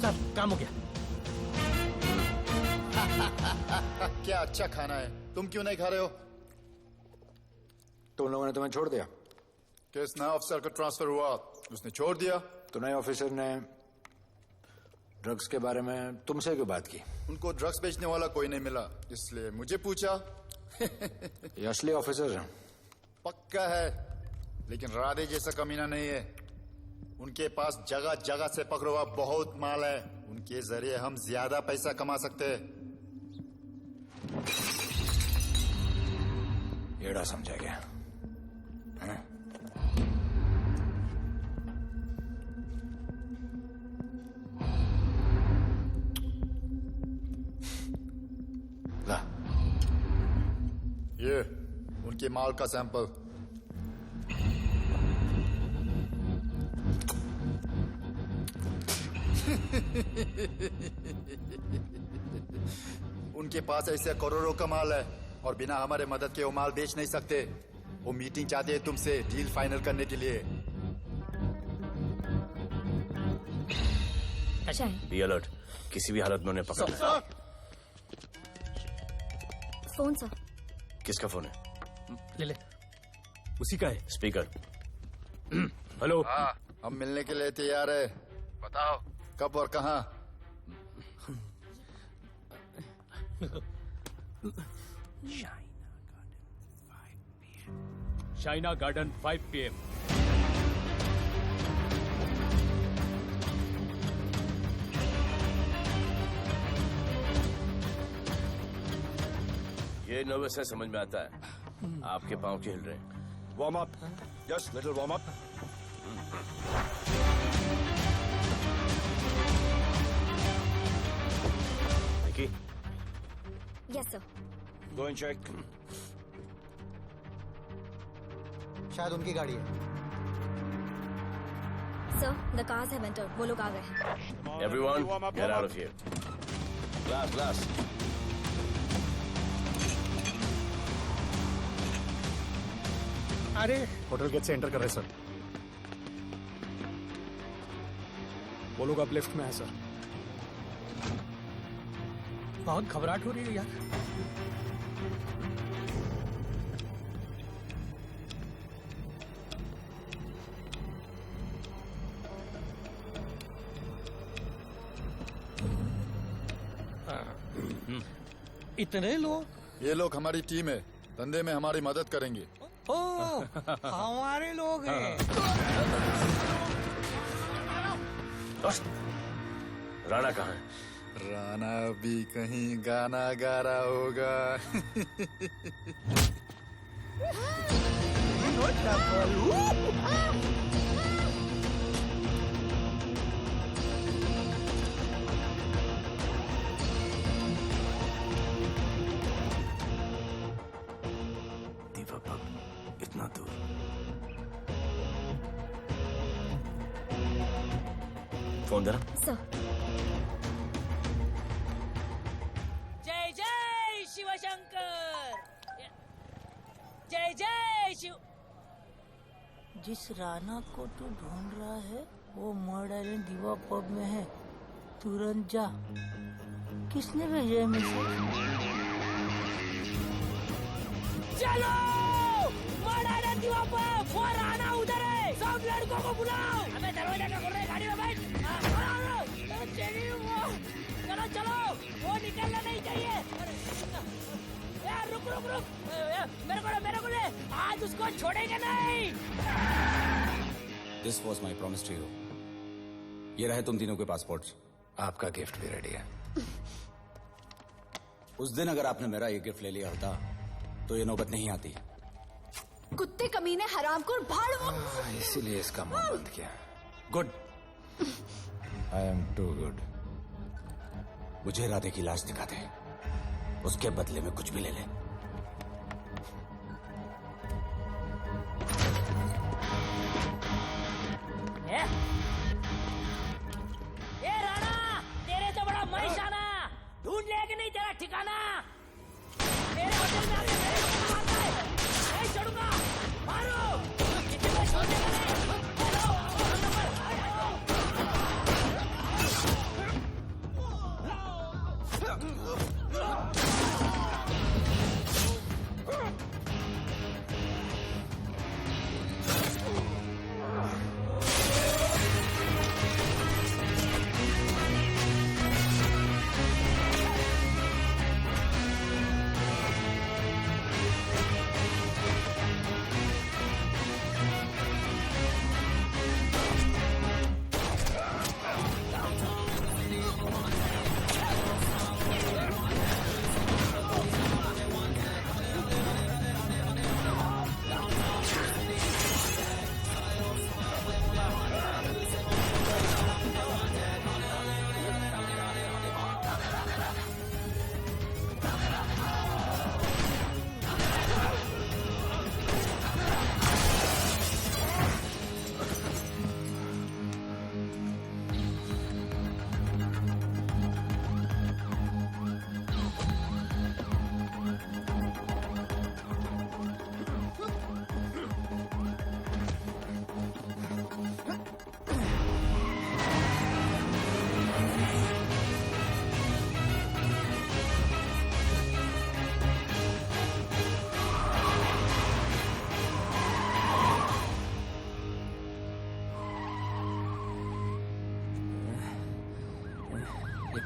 Speaker 10: सर काम हो गया।
Speaker 2: क्या अच्छा खाना है, तुम क्यों नहीं खा रहे हो?
Speaker 1: तो उन लोगों ने तुम्हें छोड़ दिया?
Speaker 2: किस नए ऑफिसर का ट्रांसफर हुआ उसने छोड़ दिया?
Speaker 1: तो नए ऑफिसर ने ड्रग्स के बारे में तुमसे क्यों बात की?
Speaker 2: उनको ड्रग्स बेचने वाला कोई नहीं मिला, इसलिए मुझे पूछा।
Speaker 1: ये असली ऑफिसर है?
Speaker 2: पक्का है, लेकिन राधे जैसा कमीना नहीं है। उनके पास जगह जगह से पकड़ा हुआ बहुत माल है, उनके जरिए हम ज्यादा पैसा कमा सकते हैं।
Speaker 1: एड़ा समझा गया? ला,
Speaker 2: ये उनके माल का सैंपल। उनके पास ऐसे करोड़ों का माल है और बिना हमारे मदद के वो माल बेच नहीं सकते। वो मीटिंग चाहते हैं तुमसे डील फाइनल करने के लिए।
Speaker 13: बी अलर्ट, किसी भी हालत में उन्हें पकड़ना।
Speaker 4: Phone sir.
Speaker 13: किसका फोन है?
Speaker 10: ले ले।
Speaker 6: उसी का है।
Speaker 13: स्पीकर।
Speaker 6: हेलो।
Speaker 2: हाँ, हम मिलने के लिए तैयार है। बताओ कब और कहाँ?
Speaker 6: Shaina garden 5 PM।
Speaker 13: ये नर्वस है, समझ में आता है। आपके पांव क्यों हिल रहे हैं?
Speaker 9: Warm up, just little warm up.
Speaker 13: Nikki.
Speaker 4: Yes sir.
Speaker 9: Go and check.
Speaker 5: शायद उनकी गाड़ी है।
Speaker 4: Sir, the cars have entered. वो लोग आ गए हैं।
Speaker 13: Everyone, get out of here.
Speaker 9: Glass glass.
Speaker 20: अरे होटल गेट से एंटर कर रहे सर। वो लोग अब लिफ्ट में है सर। बहुत घबराहट हो रही है यार।
Speaker 22: इतने लोग? ये लोग हमारी टीम है, धंधे में हमारी मदद करेंगे।
Speaker 15: ओ, हमारे लोग हैं।
Speaker 13: राणा कहाँ है?
Speaker 22: राणा भी कहीं गाना गा रहा होगा।
Speaker 13: इतना दूर। फोन देना।
Speaker 15: जय जय शिवशंकर, जय जय शिव। जिस राणा को तू ढूंढ रहा है वो मर्ड आइलैंड दीवा पब में है, तुरंत जा। किसने भेजा है मैसेज? चलो मर्ड आइलैंड दीवा पब, वो राणा उधर है, सब लड़कों को बुलाओ। हमें दरवाजा का खोल रहे, गाड़ी में बैठ। चलो चलो, वो निकलना नहीं चाहिए। यार रुक रुक रुक, मेरे को ले, आज उसको छोड़ेंगे नहीं।
Speaker 1: This was my promise to you. ये रहे तुम तीनों के पासपोर्ट्स। आपका गिफ्ट भी रेडी है। उस दिन अगर आपने मेरा ये गिफ्ट ले लिया होता तो ये नौबत नहीं आती।
Speaker 12: कुत्ते कमीने हरामखोर भाड़।
Speaker 1: इसीलिए इसका मुंह बंद किया। Good. I am too good. मुझे राधे की लाश दिखा दे, उसके बदले में कुछ भी ले ले।
Speaker 15: ए राणा, तेरे से बड़ा मैं शाना, ढूंढ ले कि नहीं तेरा ठिकाना। तेरे होटल में आके मेरे को मारता है, नहीं छोड़ूंगा, मारो। किसी को छोड़ने का नहीं।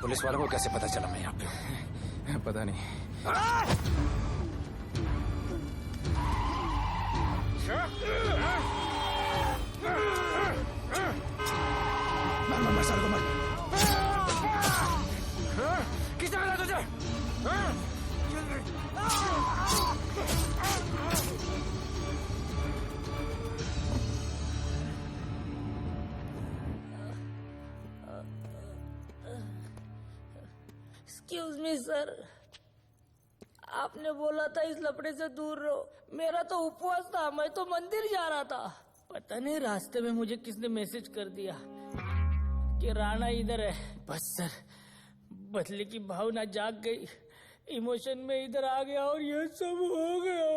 Speaker 1: पुलिस वालों को कैसे पता चला मैं यहाँ पे?
Speaker 3: पता नहीं।
Speaker 1: मर साले को मर।
Speaker 16: किसने मिला तुझे?
Speaker 15: एक्सक्यूज मी सर, आपने बोला था इस लपड़े से दूर रहो। मेरा तो उपवास था, मैं तो मंदिर जा रहा था। पता नहीं रास्ते में मुझे किसने मैसेज कर दिया कि राणा इधर है। बस सर, बदले की भावना जाग गई, इमोशन में इधर आ गया और ये सब हो गया।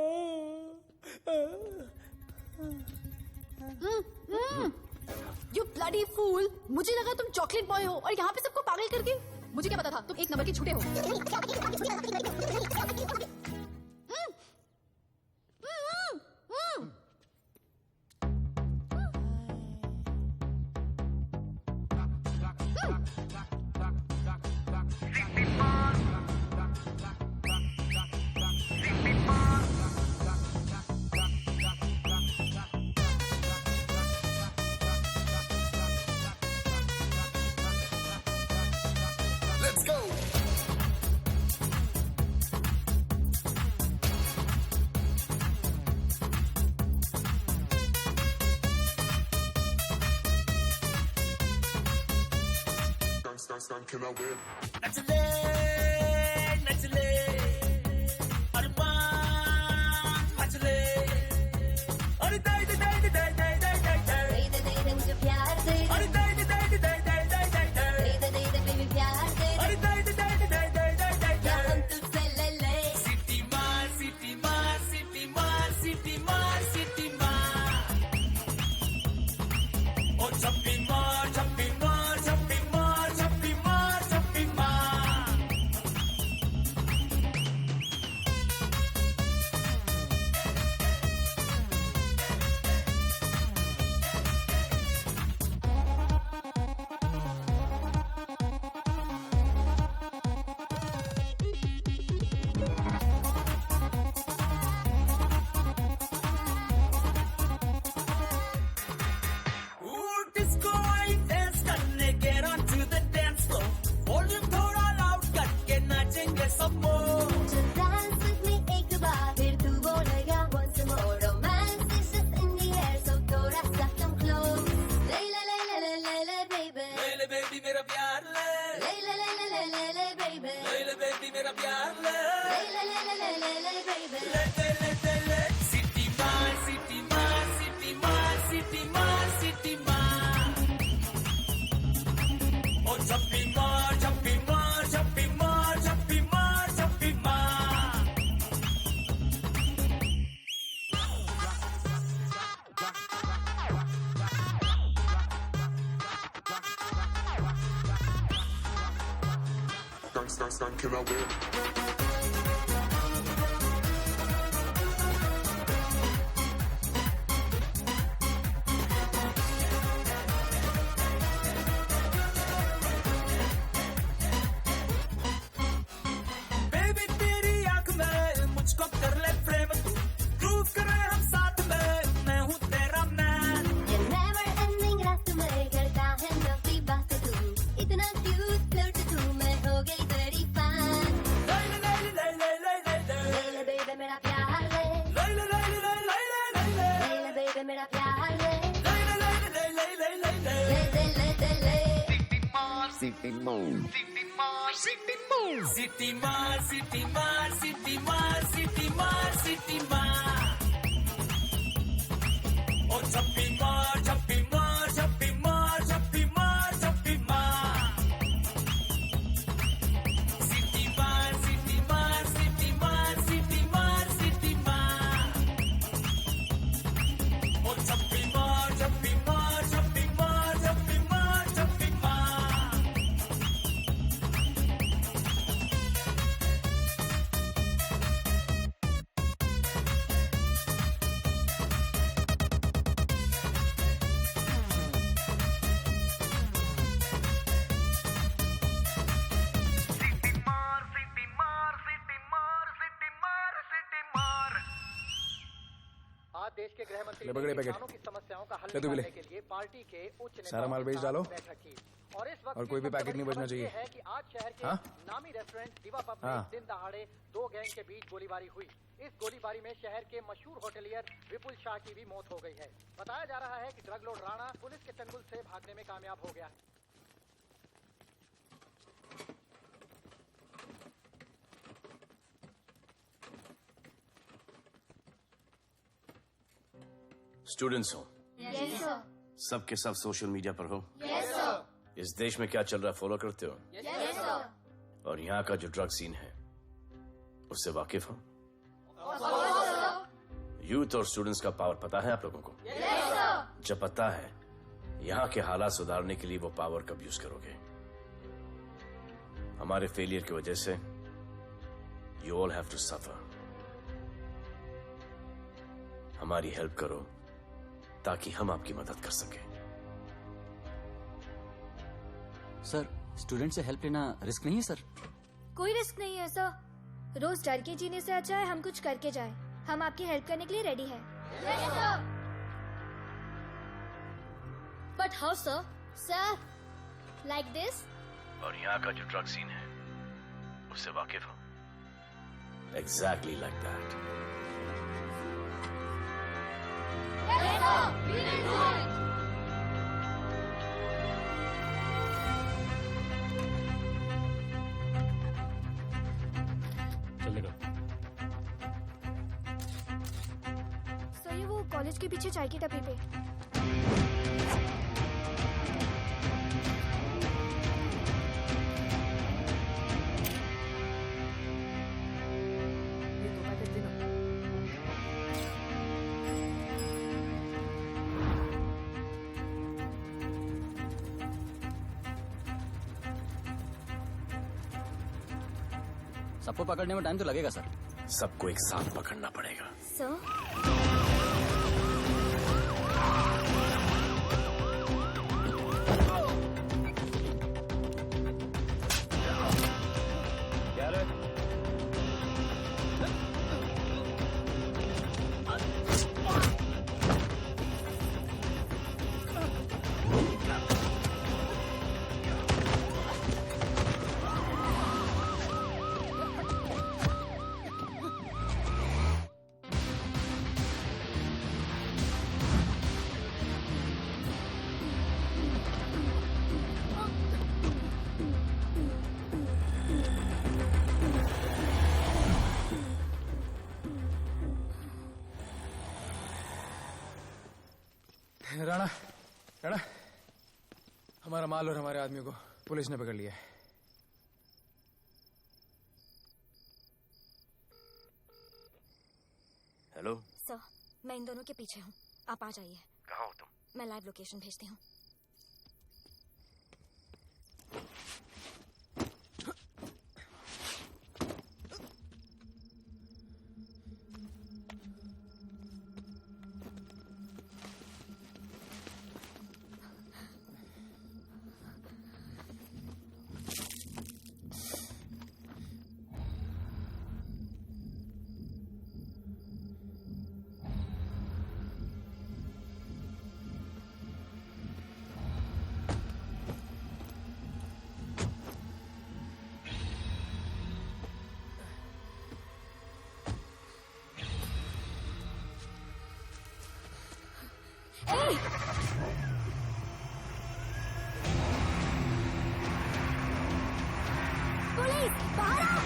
Speaker 12: You bloody fool! मुझे लगा तुम चॉकलेट बॉय हो और यहाँ पे सबको पागल करके। मुझे क्या पता था तुम एक नंबर के झूठे हो।
Speaker 14: Let's go!
Speaker 7: नचले नचले अरमान मचले अरे दाई दे दाई दे दाई दाई दाई दाई दाई दे दे दे मुझे प्यार दे अरे दाई दे दाई दे दाई दाई दाई दाई दाई दे दे दे बेबी प्यार दे अरे दाई दे दाई दे दाई दाई दाई दाई क्या हम तुझसे ले ले सिटी मार सिटी मार सिटी मार सिटी मार सिटी मार ओ छप्पी मार छप्पी मार छप्पी मार छप्पी मार छप्पी मार Ooh, disco आई dance करने get on to the dance floor. Volume थोड़ा loud करके नाचेंगे सब लोग.
Speaker 11: Just dance with me एक बार, फिर तू बोलेगा once more. Romance is just in the air, so थोड़ा सा come close. ले ले ले ले ले ले ले baby.
Speaker 7: ले ले baby मेरा प्यार ले.
Speaker 11: ले ले ले ले ले ले ले baby.
Speaker 7: ले ले baby मेरा प्यार ले.
Speaker 11: ले ले ले ले ले ले ले baby.
Speaker 7: ले ले ले ले. City मार city मार city मार city मार city मार. ओ छप्पी मार छप्पी मार छप्पी मार छप्पी मार छप्पी मार. Baby तेरी आंख में मुझको कर ले प्रेम तू. Prove करे हम साथ में, मैं हूँ तेरा man.
Speaker 11: ये never ending रात में करता है नफी बात तू. इतना cute flirt तू, मैं हो गई तेरी fan.
Speaker 7: ले ले ले ले ले ले ले ले.
Speaker 11: ले ले baby मेरा प्यार ले.
Speaker 7: ले ले ले ले ले ले ले ले.
Speaker 11: ले ले baby मेरा प्यार ले.
Speaker 7: ले ले ले ले ले ले ले ले.
Speaker 11: ले ले ले ले ले.
Speaker 7: City मार city मार city मार city मार city मार city मार. ओ छप्पी मार छप्पी मार छप्पी मार छप्पी मार छप्पी मार. City मार city मार city मार city मार city मार. ओ छप्पी मार छप्पी मार छप्पी मार छप्पी मार छप्पी मार.
Speaker 10: आज देश के गृह मंत्री
Speaker 3: ले पकड़े
Speaker 10: ने
Speaker 3: पैकेट।
Speaker 10: किसानों की समस्याओं का हल
Speaker 3: ले तू भी ले।
Speaker 10: निकालने के लिए पार्टी के उच्च नेताओं
Speaker 3: सारा माल
Speaker 10: के
Speaker 3: बेच
Speaker 10: साथ
Speaker 3: डालो।
Speaker 10: बैठक की। और इस वक्त
Speaker 3: और कोई भी
Speaker 10: सबसे
Speaker 3: पैकेट
Speaker 10: बड़ी
Speaker 3: नहीं बचना
Speaker 10: खबर
Speaker 3: चाहिए।
Speaker 10: ये है कि आज शहर के
Speaker 3: हाँ?
Speaker 10: नामी रेस्टोरेंट दिवा पब में
Speaker 3: हाँ।
Speaker 10: दिन दहाड़े दो गैंग के बीच गोलीबारी हुई। इस गोलीबारी में शहर के मशहूर होटलियर विपुल शाह की भी मौत हो गई है। बताया जा रहा है कि ड्रग लॉर्ड राणा पुलिस के चंगुल से भागने में कामयाब हो गया है।
Speaker 13: स्टूडेंट्स हो,
Speaker 11: Yes sir.
Speaker 13: सब के सब सोशल मीडिया पर हो.
Speaker 11: Yes sir.
Speaker 13: इस देश में क्या चल रहा है फॉलो करते हो.
Speaker 11: Yes sir.
Speaker 13: और यहाँ का जो ड्रग सीन है उससे वाकिफ हो? यूथ और स्टूडेंट्स का पावर पता है आप लोगों को? जब पता है, यहाँ के हालात सुधारने के लिए वो पावर कब यूज करोगे? हमारे फेलियर की वजह से you all have to suffer. हमारी हेल्प करो ताकि हम आपकी मदद कर सकें।
Speaker 5: सर, स्टूडेंट से हेल्प लेना रिस्क नहीं है सर?
Speaker 14: कोई रिस्क नहीं है सर। रोज डर के जीने से अच्छा है हम कुछ करके जाएं। हम आपकी हेल्प करने के लिए रेडी हैं।
Speaker 4: But how sir? Sir, like this?
Speaker 13: और यहाँ का जो ड्रग सीन है उससे वाकिफ हो? Exactly like that.
Speaker 6: चलेगा।
Speaker 14: सर, ये वो कॉलेज के पीछे चाय की टपरी पे।
Speaker 5: सबको पकड़ने में टाइम तो लगेगा सर।
Speaker 13: सबको एक साथ पकड़ना पड़ेगा।
Speaker 14: सर,
Speaker 13: क्या रे?
Speaker 3: राणा, राणा, हमारा माल और हमारे आदमियों को पुलिस ने पकड़ लिया है।
Speaker 13: हेलो,
Speaker 14: सर, मैं इन दोनों के पीछे हूँ। आप आ जाइए।
Speaker 13: कहाँ हो तुम?
Speaker 14: मैं लाइव लोकेशन भेजती हूँ।
Speaker 4: पुलिस, बाहर आओ!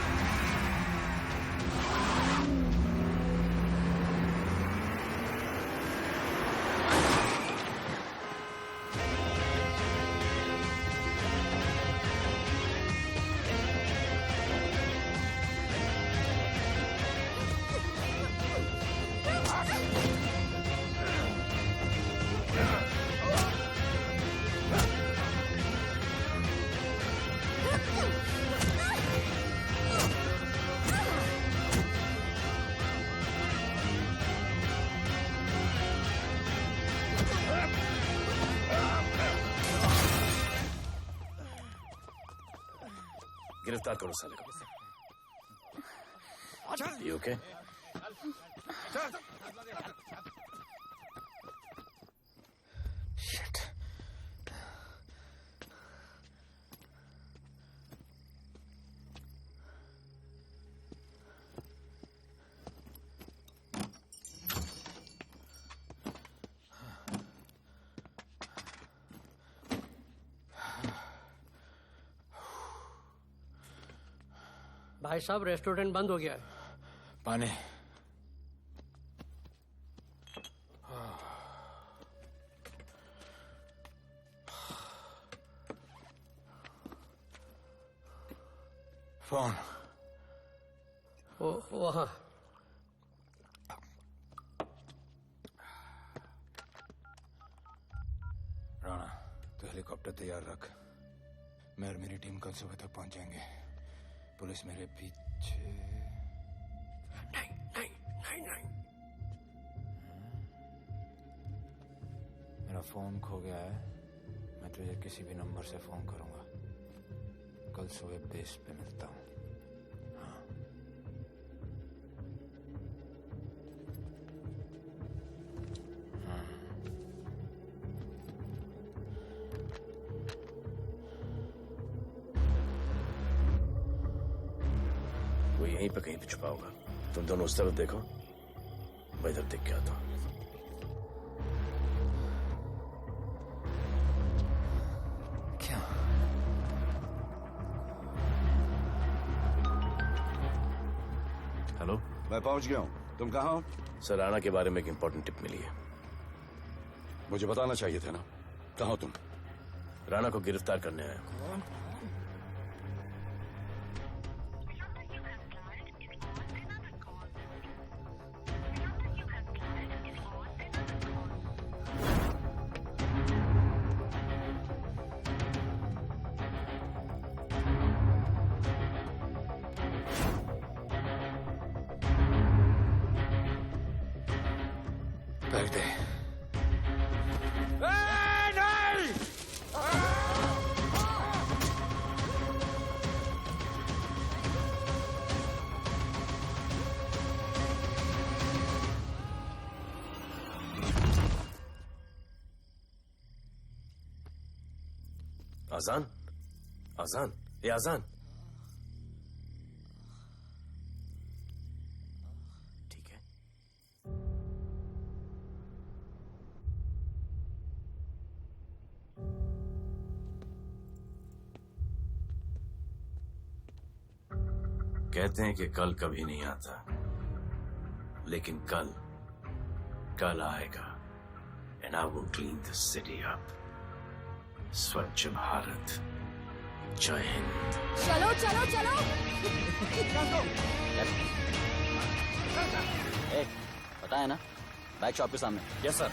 Speaker 13: गिरफ्तार करो साले को। You okay? Shit.
Speaker 17: भाई साहब, रेस्टोरेंट बंद हो गया है।
Speaker 1: पानी। फोन
Speaker 17: वहाँ
Speaker 1: राणा तो हेलीकॉप्टर तैयार रख। मैं और मेरी टीम कल सुबह तक पहुंच जाएंगे। पुलिस मेरे पीछे नहीं। मेरा फोन खो गया है। मैं तुझे किसी भी नंबर से फोन करूंगा। कल सुबह बेस पे मिलता हूँ। हाँ।
Speaker 13: वो यहीं पे कहीं पे छुपा होगा। तुम दोनों उस तरफ देखो, मैं इधर देख के आता हूँ।
Speaker 1: क्या?
Speaker 13: हेलो,
Speaker 9: मैं पहुंच गया हूँ। तुम कहाँ हो?
Speaker 13: सर, राणा के बारे में एक इंपॉर्टेंट टिप मिली है।
Speaker 9: मुझे बताना चाहिए था ना। कहाँ हो तुम?
Speaker 13: राणा को गिरफ्तार करने आया हूँ।
Speaker 1: बैग दे।
Speaker 13: आजान, आजान, ये आजान। ठीक है। कहते हैं कि कल कभी नहीं आता, लेकिन कल आएगा। And I will clean the city up. स्वच्छ भारत। जय हिंद।
Speaker 12: चलो चलो चलो।
Speaker 5: पता है ना, बैग शॉप के सामने।
Speaker 3: Yes sir.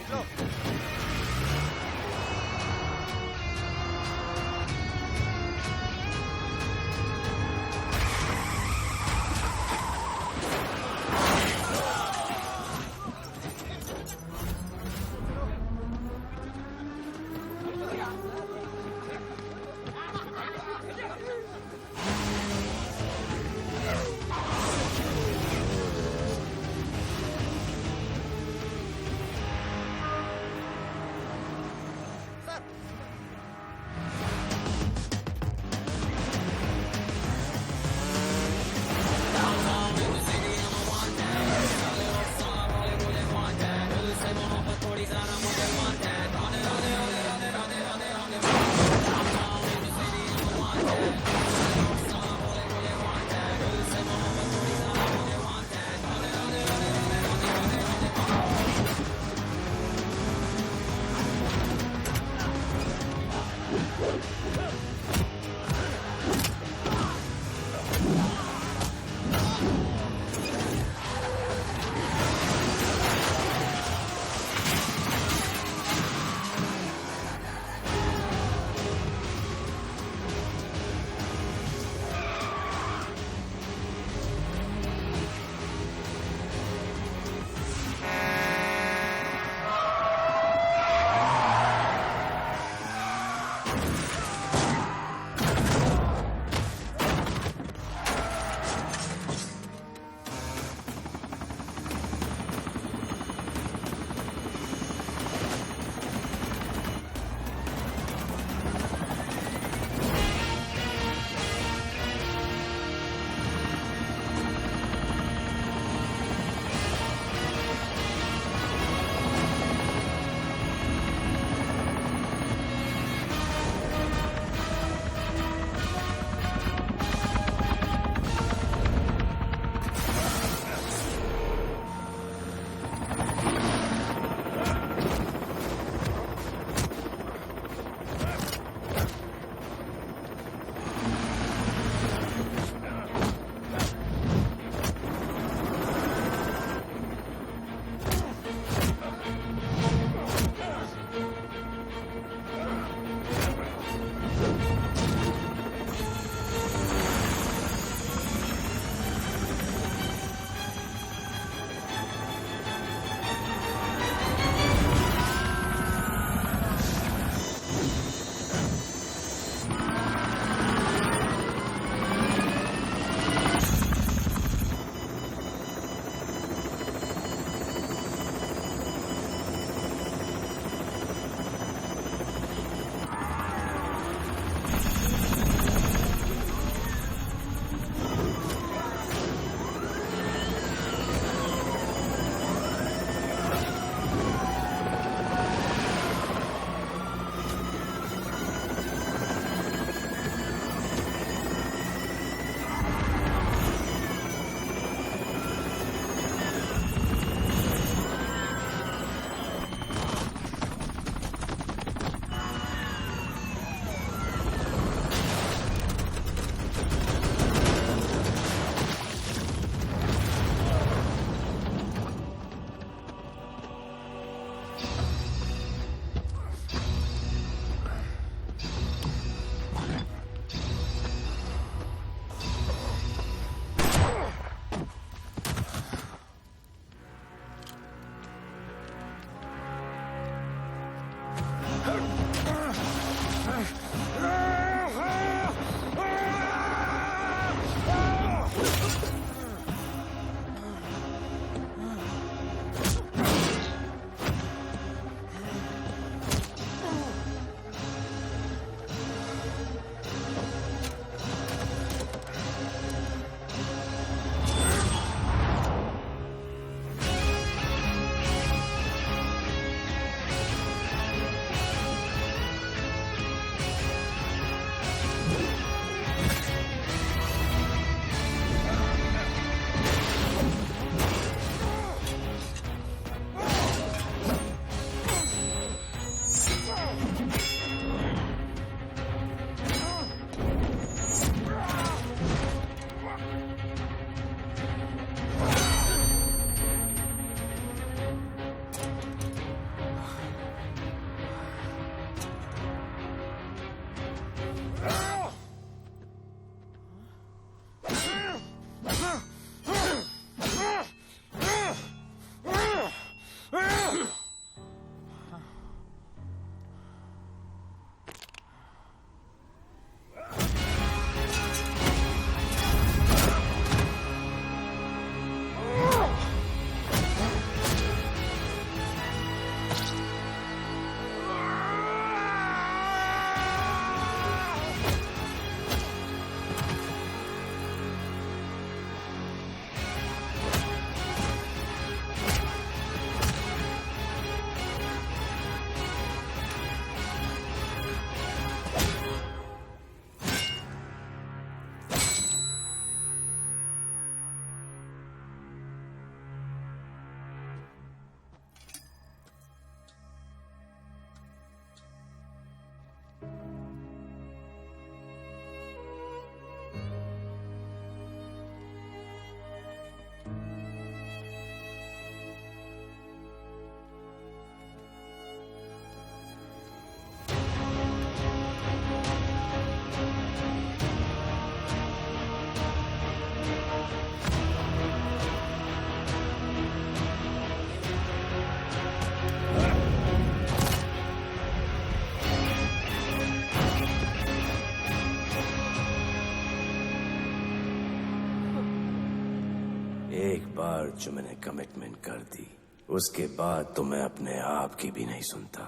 Speaker 13: एक बार जो मैंने कमिटमेंट कर दी, उसके बाद तो मैं अपने आप की भी नहीं सुनता।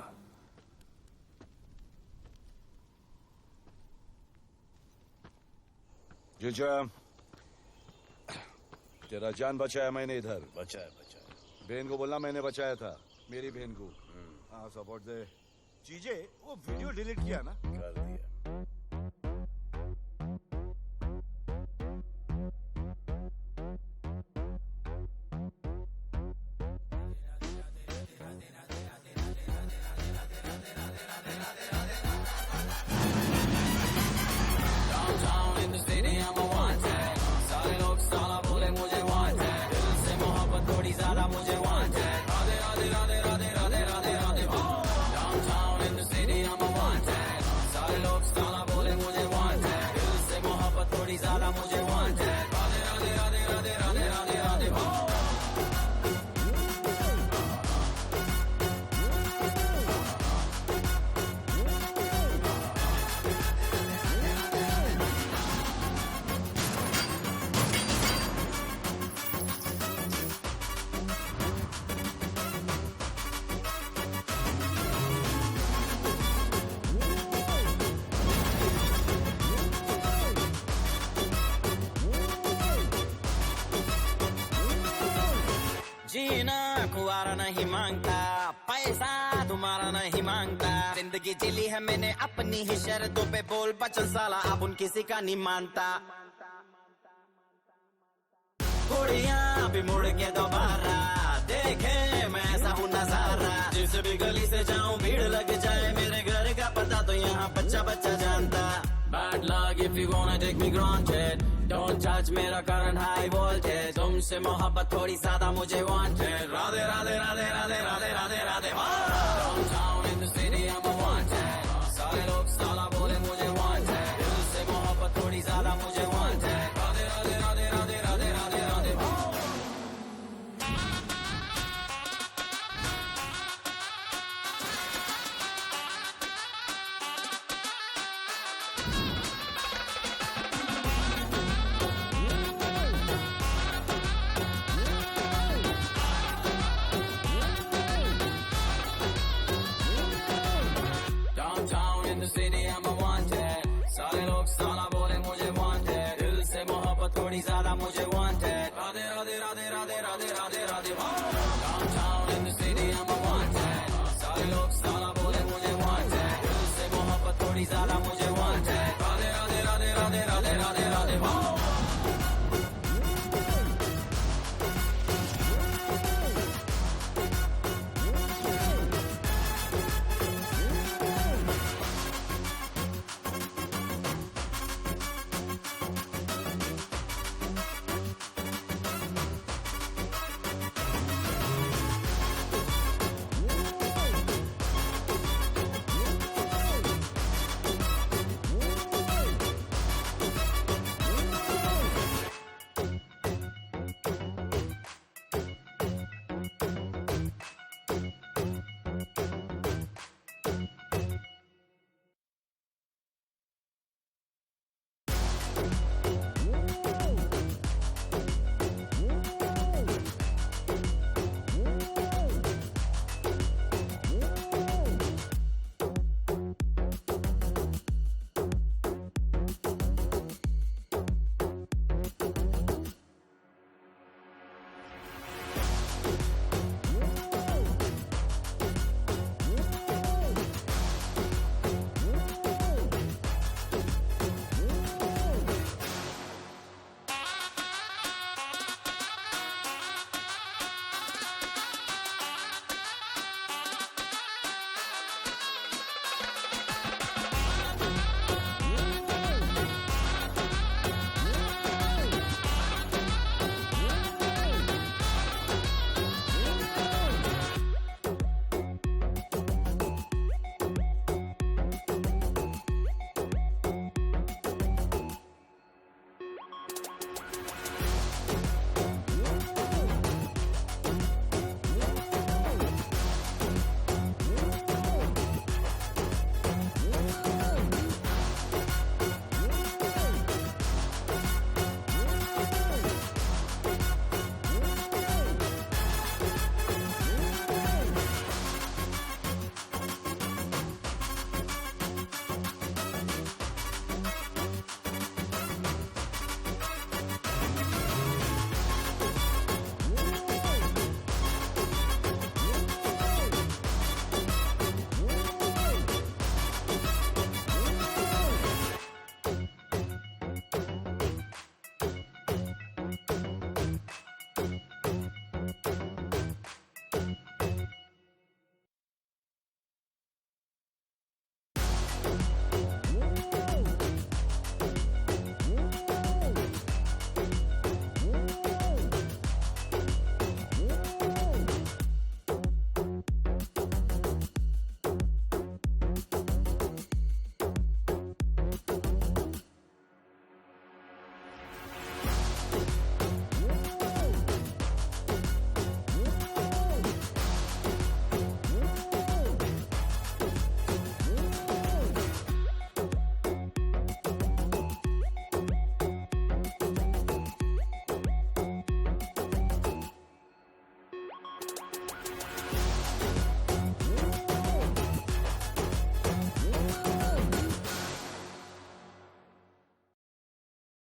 Speaker 9: जीजा, तेरा जान बचाया मैंने इधर।
Speaker 13: बचाया।
Speaker 9: बहन को बोलना मैंने बचाया था, मेरी बहन को। हाँ, सपोर्ट दे। चीजे, वो वीडियो डिलीट किया ना?
Speaker 13: कर दिया।
Speaker 7: जीना कुआरा नहीं मांगता, पैसा तुम्हारा नहीं मांगता। जिंदगी जिली है मैंने अपनी ही शर्तों पे, बोल बचन साला अब उन किसी का नहीं मानता। कुड़ियां भी मुड़ के दोबारा देखे मैं ऐसा हूँ नजारा। जिस भी गली से जाऊं भीड़ लग जाए, मेरे घर का पता तो यहाँ बच्चा बच्चा जानता। Bad luck if you wanna take me granted, don't judge मेरा current high voltage। तुमसे मोहब्बत थोड़ी ज्यादा मुझे wanted। Radhe Radhe Radhe Radhe Radhe Radhe Radhe. Downtown in the city I'm a wanted, सारे लोग साला बोले मुझे wanted। दिल से मोहब्बत थोड़ी ज्यादा मुझे wanted। राधे राधे राधे राधे राधे राधे राधे। सारे लोग साला बोले मुझे wanted, दिल से मोहब्बत थोड़ी ज्यादा मुझे